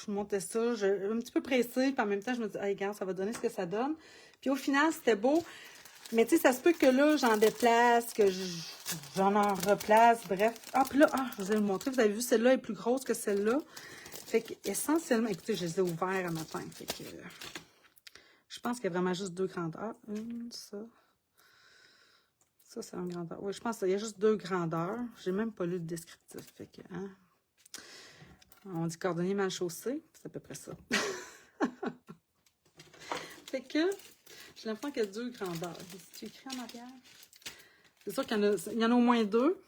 je montais ça, un petit peu pressée, puis en même temps, je me dis, ah, regarde, ça va donner ce que ça donne. Puis au final, c'était beau. Mais tu sais, ça se peut que là, j'en déplace, que j'en en replace, bref. Ah, puis là, je vous ai montré, vous avez vu, celle-là est plus grosse que celle-là. Fait que, essentiellement, écoutez, je les ai ouverts à matin. Fait que, je pense qu'il y a vraiment juste deux grandeurs. Ça. Ça, c'est une grandeur. Oui, je pense qu'il y a juste deux grandeurs. J'ai même pas lu le descriptif. Fait que, hein. On dit cordonnier mal chaussé. C'est à peu près ça. Fait que, j'ai l'impression qu'il y a deux grandeurs. Tu écris en arrière? C'est sûr qu'il y en a au moins deux.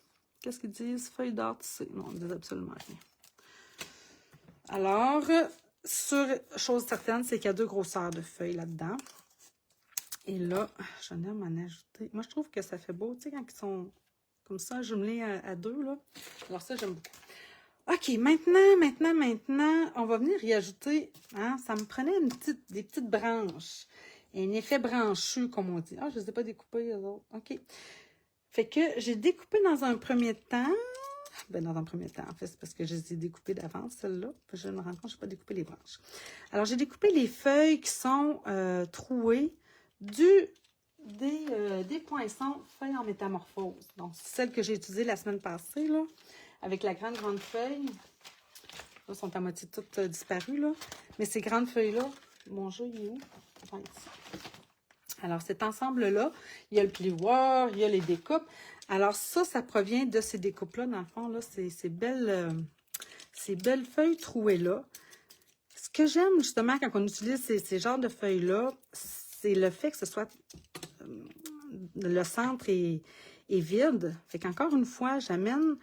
Qu'est-ce qu'ils disent? Feuille d'or tissée. Non, ils disent absolument rien. Alors, chose certaine, c'est qu'il y a deux grosseurs de feuilles là-dedans. Et là, j'en ai à m'en ajouter. Moi, je trouve que ça fait beau, tu sais, quand ils sont comme ça, jumelés à deux, là. Alors ça, j'aime beaucoup. OK, maintenant, on va venir y ajouter, hein, ça me prenait des petites branches. Un effet branchu, comme on dit. Ah, je ne les ai pas découpés, les autres. OK. Fait que j'ai découpé dans un premier temps. Ben, dans un premier temps, en fait, c'est parce que je les ai découpées d'avance, celles-là. Je me rends compte que je n'ai pas découpé les branches. Alors, j'ai découpé les feuilles qui sont trouées des poinçons feuilles en métamorphose. Donc, c'est celles que j'ai utilisées la semaine passée, là, avec la grande feuille. Là, sont à moitié toutes disparues, là. Mais ces grandes feuilles-là, mon jeu, il est où? Ici. Alors, cet ensemble-là, il y a le plioir, il y a les découpes. Alors, ça provient de ces découpes-là, dans le fond, là, ces belles feuilles trouées-là. Ce que j'aime, justement, quand on utilise ces genres de feuilles-là, c'est le fait que ce soit... le centre est vide. Fait qu'encore une fois, j'amène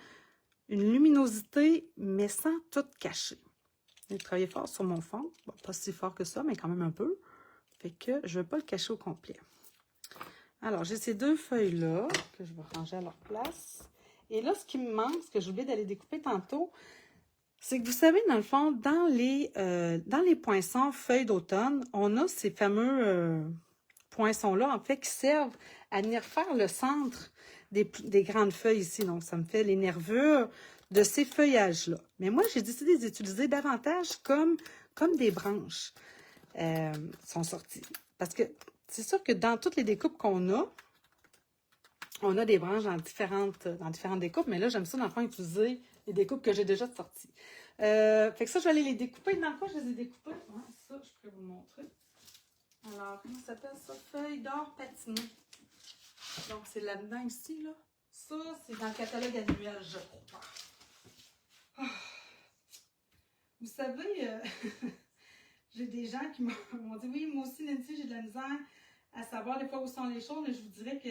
une luminosité, mais sans tout cacher. J'ai travaillé fort sur mon fond. Bon, pas si fort que ça, mais quand même un peu. Fait que je ne vais pas le cacher au complet. Alors, j'ai ces deux feuilles-là que je vais ranger à leur place. Et là, ce qui me manque, ce que j'ai oublié d'aller découper tantôt, c'est que vous savez, dans le fond, dans les poinçons feuilles d'automne, on a ces fameux poinçons-là, en fait, qui servent à venir faire le centre des grandes feuilles ici. Donc, ça me fait les nervures de ces feuillages-là. Mais moi, j'ai décidé d'utiliser davantage comme des branches sont sorties. Parce que c'est sûr que dans toutes les découpes qu'on a, on a des branches dans différentes découpes, mais là, j'aime ça, dans le fond, utiliser les découpes que j'ai déjà sorties. Fait que ça, je vais aller les découper. Dans quoi je les ai découpées? Ouais, ça, je peux vous le montrer. Alors, comment ça s'appelle ça? Feuille d'or patinée. Donc, c'est là-dedans ici, là. Ça, c'est dans le catalogue annuel, je crois. Ah. Vous savez, j'ai des gens qui m'ont dit, oui, moi aussi, Nancy, j'ai de la misère à savoir des fois où sont les choses, mais je vous dirais que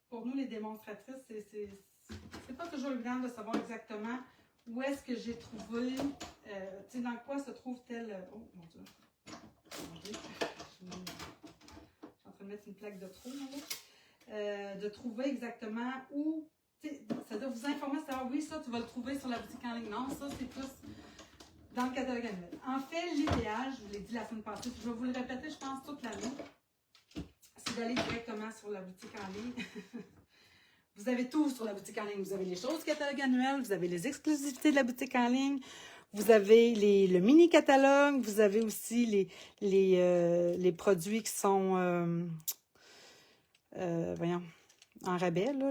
pour nous, les démonstratrices, c'est pas toujours évident de savoir exactement où est-ce que j'ai trouvé, tu sais, dans quoi se trouve tel... Oh, mon Dieu. Je suis en train de mettre une plaque de trop, là. De trouver exactement où, ça doit vous informer, savoir, oui, ça, tu vas le trouver sur la boutique en ligne. Non, ça, c'est plus dans le catalogue annuel. En fait, l'idéal, je vous l'ai dit la semaine passée, puis je vais vous le répéter, je pense, toute l'année, c'est d'aller directement sur la boutique en ligne. Vous avez tout sur la boutique en ligne. Vous avez les choses du catalogue annuel, vous avez les exclusivités de la boutique en ligne, vous avez le mini-catalogue, vous avez aussi les produits qui sont, voyons, en rabais, là,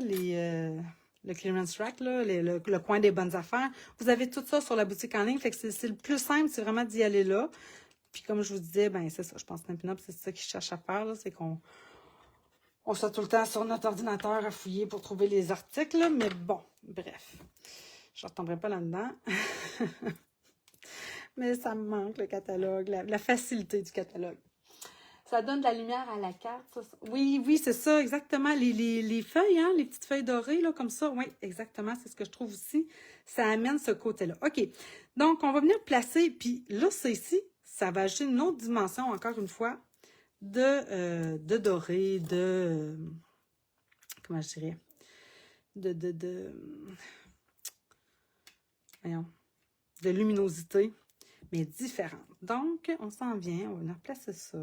le clearance rack, là, le coin des bonnes affaires. Vous avez tout ça sur la boutique en ligne. Fait que c'est le plus simple, c'est vraiment d'y aller là. Puis comme je vous disais, ben c'est ça, je pense que Stampin' Up, c'est ça qu'ils cherchent à faire, là, c'est qu'on soit tout le temps sur notre ordinateur à fouiller pour trouver les articles, là, mais bon, bref. Je ne retomberai pas là-dedans. Mais ça me manque, le catalogue, la facilité du catalogue. Ça donne de la lumière à la carte. Ça. Oui, oui, c'est ça, exactement. Les feuilles, hein, les petites feuilles dorées, là, comme ça. Oui, exactement, c'est ce que je trouve aussi. Ça amène ce côté-là. OK, donc on va venir placer, puis là, ça ici, ça va ajouter une autre dimension, encore une fois, de doré, comment je dirais, voyons, de luminosité, mais différente. Donc, on s'en vient, on va venir placer ça.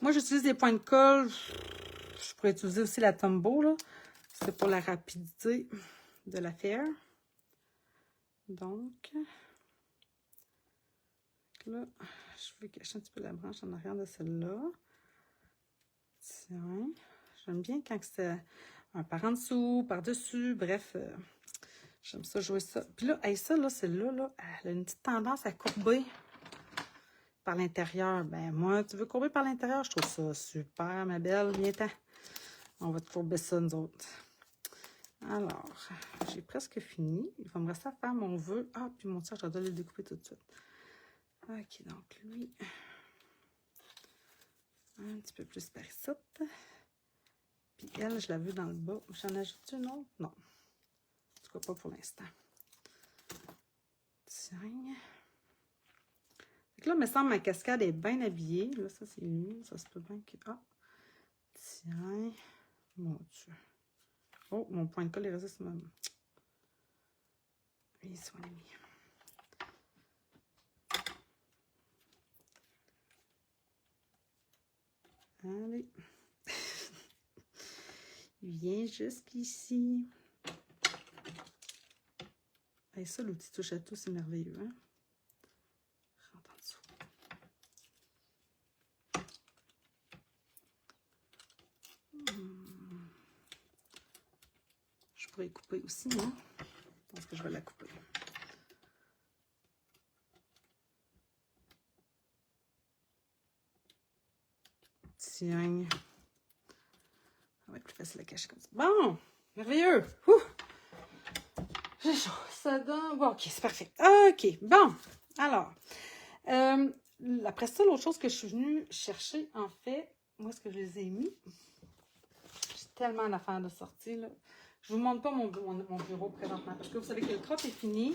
Moi, j'utilise des points de colle. Je pourrais utiliser aussi la Tombow, là. C'est pour la rapidité de l'affaire. Donc, là, je vais cacher un petit peu la branche en arrière de celle-là. Tiens, j'aime bien quand c'est un par en dessous, par-dessus, bref, j'aime ça jouer ça. Puis là, hey, ça, là, celle-là, là, elle a une petite tendance à courber par l'intérieur. Ben, moi, tu veux courber par l'intérieur? Je trouve ça super, ma belle. Viens-t'en. On va te courber ça, nous autres. Alors, j'ai presque fini. Il va me rester à faire mon vœu. Ah, puis mon tiers, je dois le découper tout de suite. OK, donc lui, un petit peu plus par ici. Puis elle, je la veux dans le bas. J'en ajoute une autre? Non. En tout cas, pas pour l'instant. Tiens. Donc là, il me semble que ma cascade est bien habillée. Là, ça, c'est lui. Ça se peut bien que... Ah! Tiens. Mon Dieu. Oh, mon point de colle est resté sur ma... Oui, c'est mon ami. Allez. Viens jusqu'ici. Et ça, l'outil touche à tout, c'est merveilleux, hein? Rentre en dessous. Je pourrais couper aussi, non? Je pense que je vais la couper. Tiens. Ça va être plus facile à cacher comme ça. Bon! Merveilleux! J'ai chaud. Ça donne... Bon, OK, c'est parfait. OK, bon. Alors, après ça, l'autre chose que je suis venue chercher, en fait, où est-ce que je les ai mis? J'ai tellement d'affaires de sortie, là. Je vous montre pas mon bureau présentement, parce que vous savez que le crop est fini.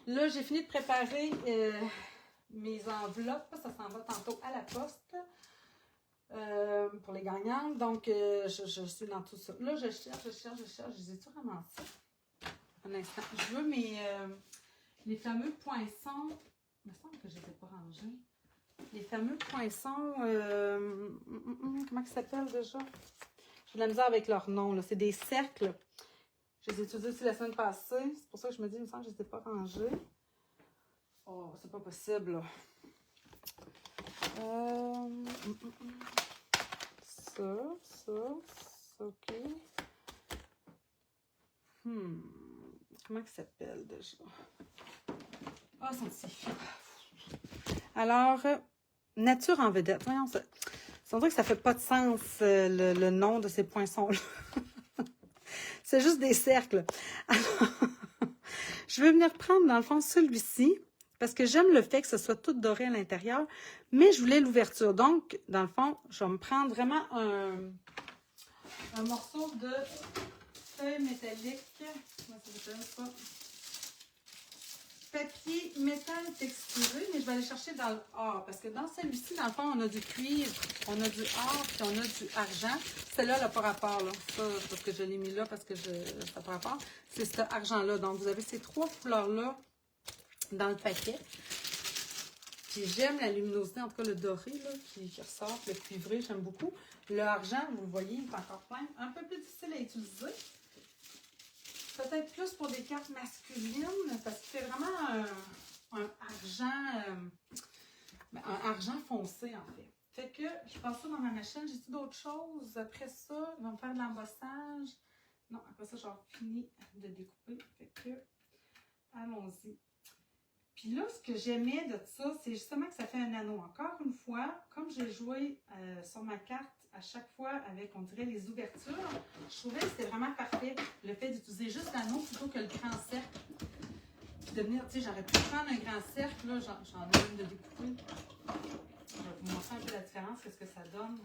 Là, j'ai fini de préparer mes enveloppes. Ça s'en va tantôt à la poste. Pour les gagnantes. Donc, je suis dans tout ça. Là, je cherche. Je les ai-tu ramassés? Un instant. Je veux les fameux poinçons. Il me semble que je ne les ai pas rangés. Les fameux poinçons. Comment ça s'appelle déjà? J'ai de la misère avec leur nom. C'est des cercles. Je les ai utilisés aussi la semaine passée. C'est pour ça que je me dis, il me semble que je ne les ai pas rangés. Oh, c'est pas possible, là. Ça, OK. Comment il s'appelle déjà? Ah, son petit. Alors, Nature en vedette. Voyons, ça dirait que ça fait pas de sens, le nom de ces poinçons-là. C'est juste des cercles. Alors, je vais venir prendre, dans le fond, celui-ci, parce que j'aime le fait que ce soit tout doré à l'intérieur, mais je voulais l'ouverture. Donc, dans le fond, je vais me prendre vraiment un morceau de feuille métallique. Comment ça s'appelle ça? Papier métal texturé, mais je vais aller chercher dans le or, parce que dans celui-ci, dans le fond, on a du cuivre, on a du or, puis on a du argent. Celle-là, elle n'a pas rapport, là. Ça, parce que je l'ai mis là, parce que ça n'a pas rapport. C'est cet argent-là. Donc, vous avez ces trois couleurs-là dans le paquet. Puis j'aime la luminosité, en tout cas le doré, là, qui ressort, le cuivré, j'aime beaucoup. Le argent, vous le voyez, il est encore plein. Un peu plus difficile à utiliser. Peut-être plus pour des cartes masculines, parce qu'il fait vraiment un argent foncé, en fait. Fait que je passe ça dans ma machine. J'ai-tu d'autres choses? Après ça, ils vont me faire de l'embossage. Non, après ça, j'ai fini de découper. Fait que, allons-y. Puis là, ce que j'aimais de ça, c'est justement que ça fait un anneau. Encore une fois, comme j'ai joué sur ma carte à chaque fois avec, on dirait, les ouvertures, je trouvais que c'était vraiment parfait le fait d'utiliser juste l'anneau plutôt que le grand cercle. Puis de venir, tu sais, j'aurais pu prendre un grand cercle, là, j'en ai une de découper. Je vais vous montrer un peu la différence, qu'est-ce que ça donne,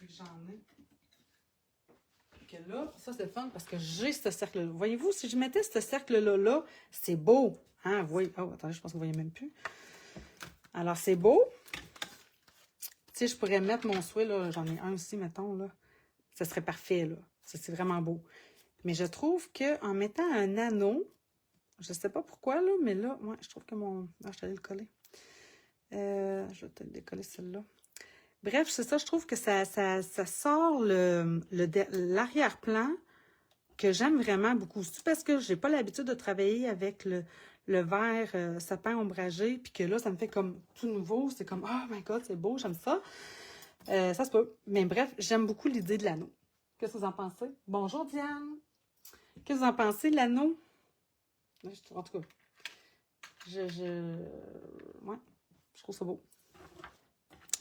vu que j'en ai. Que là, ça c'est le fun parce que j'ai ce cercle-là. Voyez-vous, si je mettais ce cercle-là, là, c'est beau. Hein, vous voyez? Oh, attendez, je pense que vous ne voyez même plus. Alors, c'est beau. Tu sais, je pourrais mettre mon souhait, là, j'en ai un aussi, mettons, là. Ça serait parfait, là. Ça, c'est vraiment beau. Mais je trouve qu'en mettant un anneau, je ne sais pas pourquoi, là, mais là, ouais, je trouve que mon... Ah, je suis allée le coller. Je vais peut-être décoller celle-là. Bref, c'est ça, je trouve que ça sort l'arrière-plan que j'aime vraiment beaucoup. C'est parce que j'ai pas l'habitude de travailler avec le vert sapin ombragé, puis que là, ça me fait comme tout nouveau. C'est comme, oh my God, c'est beau, j'aime ça. Ça se peut. Mais bref, j'aime beaucoup l'idée de l'anneau. Qu'est-ce que vous en pensez? Bonjour, Diane. Qu'est-ce que vous en pensez, l'anneau? En tout cas, ouais, je trouve ça beau.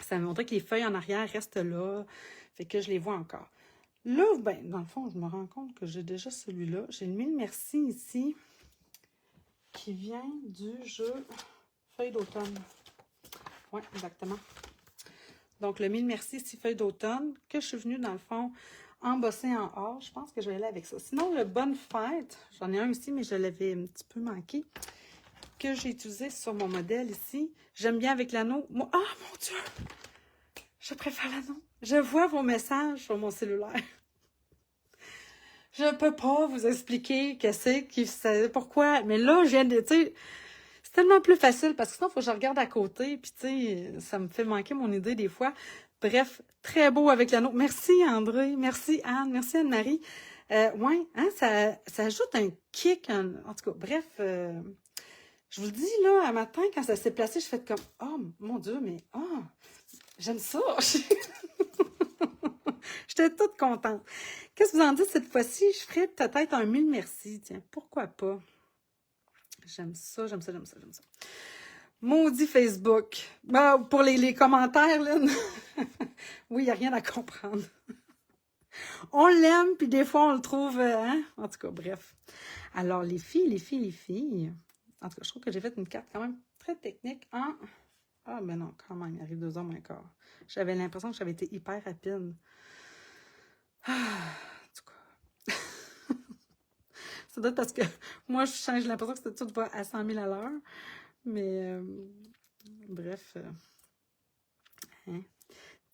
Ça me montrait que les feuilles en arrière restent là. Fait que je les vois encore. Là, ben, dans le fond, je me rends compte que j'ai déjà celui-là. J'ai le Mille Merci ici, qui vient du jeu Feuilles d'automne. Oui, exactement. Donc, le Mille Merci ici, Feuilles d'automne, que je suis venue, dans le fond, embosser en or. Je pense que je vais aller avec ça. Sinon, le Bonne Fête, j'en ai un ici, mais je l'avais un petit peu manqué, que j'ai utilisé sur mon modèle ici. J'aime bien avec l'anneau. Moi, ah, mon Dieu! Je préfère l'anneau. Je vois vos messages sur mon cellulaire. Je ne peux pas vous expliquer pourquoi. Mais là, je viens de, tu sais, c'est tellement plus facile parce que sinon, il faut que je regarde à côté. Puis, tu sais, ça me fait manquer mon idée des fois. Bref, très beau avec l'anneau. Merci, André. Merci, Anne. Merci, Anne-Marie. Ouais, hein, ça ajoute un kick. En tout cas, bref, je vous le dis, là, un matin, quand ça s'est placé, je fais comme, oh, mon Dieu, mais, oh, j'aime ça. J'étais toute contente. Qu'est-ce que vous en dites cette fois-ci? Je ferais peut-être un Mille Merci. Tiens, pourquoi pas? J'aime ça, j'aime ça, j'aime ça, j'aime ça. Maudit Facebook. Bon, pour les commentaires, là, oui, il n'y a rien à comprendre. On l'aime, puis des fois, on le trouve... hein? En tout cas, bref. Alors, les filles... En tout cas, je trouve que j'ai fait une carte quand même très technique en... Ah, ben non, quand même, il arrive 2h moins quart. J'avais l'impression que j'avais été hyper rapide. Ah, en tout cas. Ça doit être parce que moi, j'ai l'impression que tout va à 100 000 à l'heure. Mais, bref. Hein.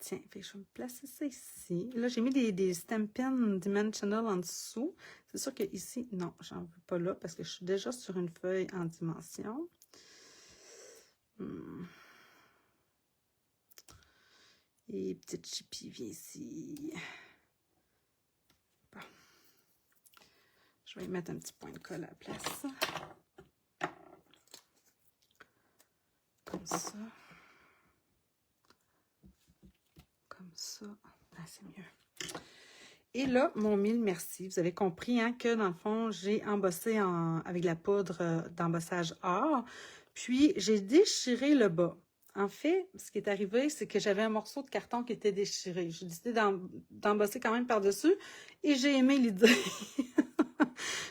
Tiens, fait que je vais me placer ça ici. Là, j'ai mis des Stampin' Dimensional en dessous. C'est sûr que ici, non, j'en veux pas là parce que je suis déjà sur une feuille en dimension. Et petite chipie, viens ici. Bon. Je vais y mettre un petit point de colle à la place. Comme ça. Comme ça. Ah, c'est mieux. Et là, mon Mille Merci. Vous avez compris hein, que dans le fond, j'ai embossé avec la poudre d'embossage or. Puis, j'ai déchiré le bas. En fait, ce qui est arrivé, c'est que j'avais un morceau de carton qui était déchiré. J'ai décidé d'embosser quand même par-dessus et j'ai aimé l'idée.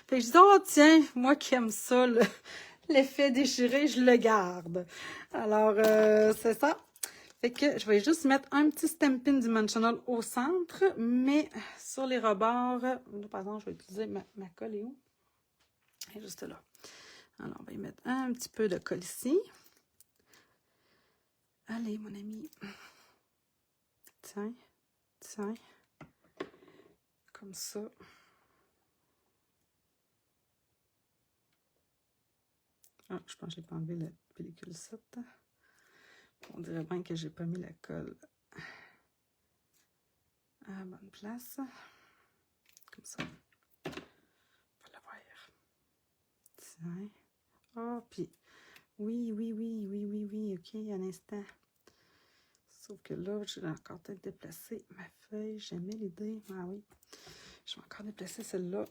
Fait que je dis, oh tiens, moi qui aime ça, l'effet déchiré, je le garde. Alors, c'est ça. Fait que je vais juste mettre un petit Stampin' Dimensional au centre, mais sur les rebords, là, par exemple, je vais utiliser ma colle est où? Elle est juste là. Alors, on va y mettre un petit peu de colle ici. Allez, mon ami. Tiens, tiens. Comme ça. Ah, je pense que j'ai pas enlevé la pellicule 7. On dirait bien que j'ai pas mis la colle à la bonne place. Comme ça. On va la voir. Tiens. Oh, puis oui, ok, un instant. Sauf que là, je vais encore peut-être déplacer ma feuille. J'aimais l'idée. Ah oui. Je vais encore déplacer celle-là.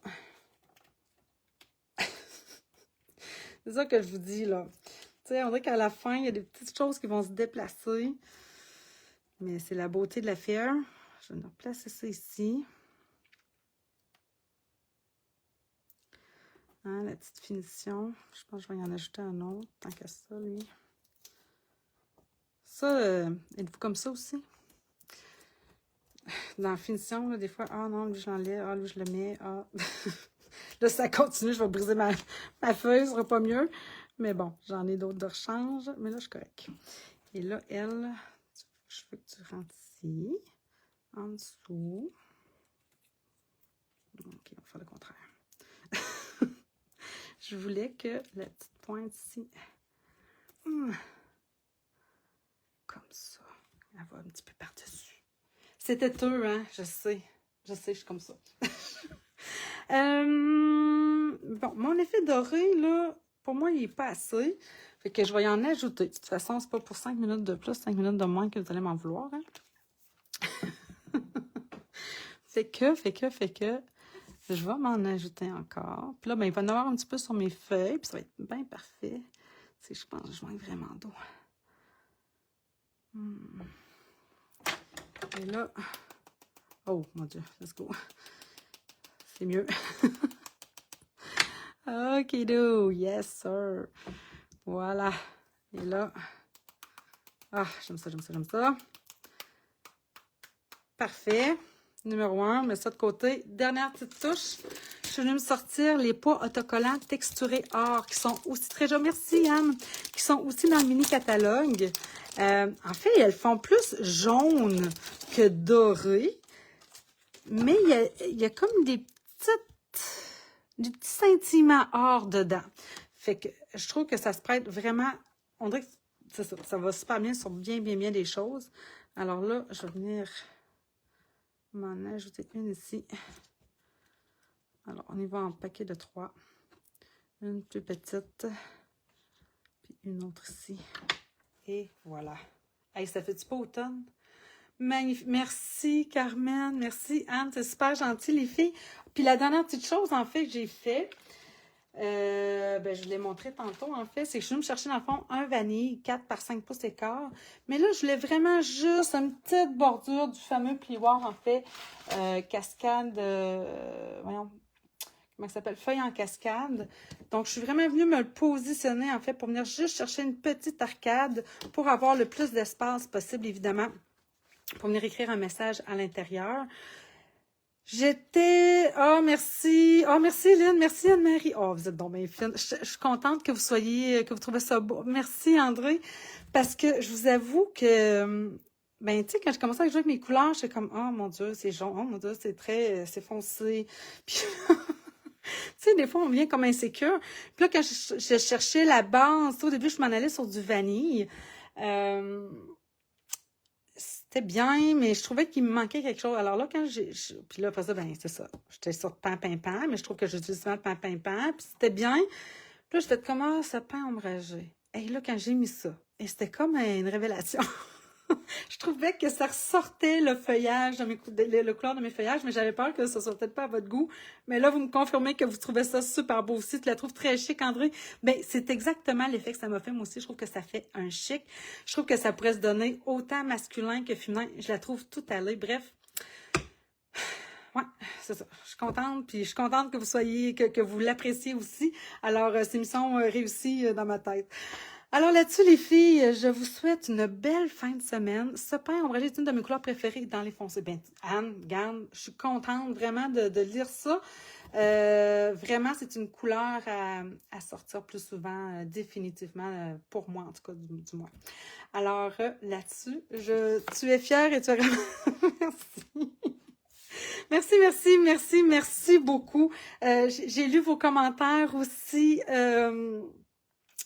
C'est ça que je vous dis, là. Tu sais, on dirait qu'à la fin, il y a des petites choses qui vont se déplacer. Mais c'est la beauté de l'affaire. Je vais replacer ça ici. Hein, la petite finition. Je pense que je vais y en ajouter un autre, tant qu'à ça, lui. Ça, êtes-vous comme ça aussi? Dans la finition, là, des fois, ah non, lui je l'enlève, ah lui je le mets, ah. Là, ça continue, je vais briser ma feuille, ce sera pas mieux. Mais bon, j'en ai d'autres de rechange, mais là, je suis correcte. Et là, elle, je veux que tu rentres ici, en dessous. Ok, on va faire le contraire. Je voulais que la petite pointe ici, comme ça, elle va un petit peu par-dessus. C'est têteux, hein? Je sais, je suis comme ça. Bon, mon effet doré, là, pour moi, il n'est pas assez. Fait que je vais y en ajouter. De toute façon, c'est pas pour 5 minutes de plus, 5 minutes de moins que vous allez m'en vouloir. Hein? fait que, je vais m'en ajouter encore. Puis là, ben, il va y en avoir un petit peu sur mes feuilles, puis ça va être bien parfait. Tu sais, je pense que je manque vraiment d'eau. Et là, oh mon Dieu, let's go. C'est mieux. Ok, yes, sir. Voilà. Et là, ah, j'aime ça. Parfait. Numéro 1, mets ça de côté. Dernière petite touche. Je suis venue me sortir les pois autocollants texturés or qui sont aussi très jolis. Merci, Anne. Qui sont aussi dans le mini catalogue. En fait, elles font plus jaune que doré. Mais il y a comme des petits scintillements or dedans. Fait que je trouve que ça se prête vraiment. On dirait que ça va super bien sur bien des choses. Alors là, je vais venir m'en ajouter une ici. Alors, on y va en paquet de 3. Une plus petite. Puis une autre ici. Et voilà. Hey, ça fait-tu pas automne? Magnifique. Merci, Carmen. Merci, Anne. C'est super gentil, les filles. Puis la dernière petite chose, en fait, que j'ai fait, ben, je l'ai montré tantôt, en fait, c'est que je suis venue me chercher, dans le fond, un vanille 4 par 5 pouces écart. Mais là, je voulais vraiment juste une petite bordure du fameux plioir, en fait, cascade, voyons, comment ça s'appelle? Feuille en cascade. Donc, je suis vraiment venue me le positionner, en fait, pour venir juste chercher une petite arcade pour avoir le plus d'espace possible, évidemment, pour venir écrire un message à l'intérieur. Oh, merci. Oh, merci, Lynn. Merci, Anne-Marie. Oh, vous êtes donc bien fine. Je suis contente que vous trouvez ça beau. Merci, André. Parce que je vous avoue que, ben, tu sais, quand je commençais à jouer avec mes couleurs, j'étais comme, oh mon Dieu, c'est jaune. Oh mon Dieu, c'est foncé. Puis, tu sais, des fois, on vient comme insécure. Puis là, quand je cherchais la base, au début, je m'en allais sur du vanille. C'était bien, mais je trouvais qu'il me manquait quelque chose. Alors là, puis là, après ça, ben, c'est ça. J'étais sur pain, mais je trouve que j'utilise souvent le pain, puis c'était bien. Puis là, je fais comment ça pain ombragé. Et là, quand j'ai mis ça, et c'était comme une révélation. Je trouvais que ça ressortait le feuillage, le couleur de mes feuillages, mais j'avais peur que ça soit peut-être pas à votre goût. Mais là, vous me confirmez que vous trouvez ça super beau aussi. Tu la trouves très chic, André? Ben, c'est exactement l'effet que ça m'a fait. Moi aussi, je trouve que ça fait un chic. Je trouve que ça pourrait se donner autant masculin que féminin. Je la trouve tout allée. Bref. Ouais, c'est ça. Je suis contente, puis je suis contente que vous soyez, que vous l'appréciez aussi. Alors, c'est une mission réussie dans ma tête. Alors là-dessus, les filles, je vous souhaite une belle fin de semaine. Ce pain ombragé est une de mes couleurs préférées dans les foncés. Ben, Anne, garde, je suis contente vraiment de lire ça. Vraiment, c'est une couleur à sortir plus souvent, définitivement, pour moi, en tout cas, du moins. Alors, là-dessus, tu es fière et tu es vraiment... Merci. Merci beaucoup. J'ai lu vos commentaires aussi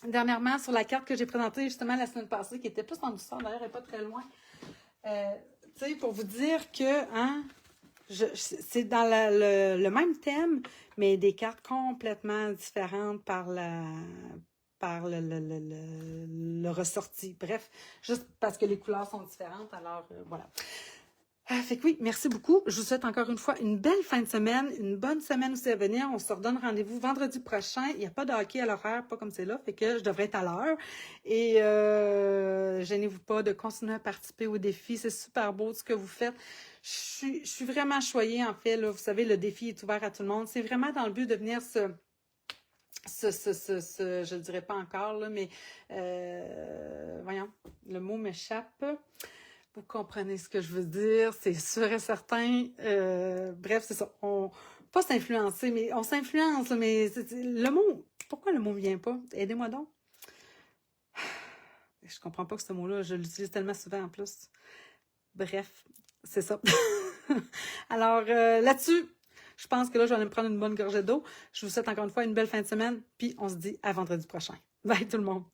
dernièrement sur la carte que j'ai présentée justement la semaine passée, qui était plus en douceur, d'ailleurs, elle n'est pas très loin. Tu sais, pour vous dire que c'est dans le même thème, mais des cartes complètement différentes par le ressorti. Bref, juste parce que les couleurs sont différentes, alors voilà. Fait que oui, merci beaucoup. Je vous souhaite encore une fois une belle fin de semaine, une bonne semaine aussi à venir. On se redonne rendez-vous vendredi prochain. Il n'y a pas de hockey à l'horaire, pas comme c'est là, fait que je devrais être à l'heure. Et gênez-vous pas de continuer à participer au défi. C'est super beau ce que vous faites. Je suis vraiment choyée, en fait. Là. Vous savez, le défi est ouvert à tout le monde. C'est vraiment dans le but de venir je ne dirais pas encore, là, mais voyons, le mot m'échappe. Vous comprenez ce que je veux dire, c'est sûr et certain. Bref, c'est ça. Pas s'influencer, mais on s'influence, mais le mot, pourquoi le mot ne vient pas? Aidez-moi donc. Je comprends pas que ce mot-là, je l'utilise tellement souvent en plus. Bref, c'est ça. Alors, là-dessus, je pense que là, je vais aller me prendre une bonne gorgée d'eau. Je vous souhaite encore une fois une belle fin de semaine, puis on se dit à vendredi prochain. Bye tout le monde!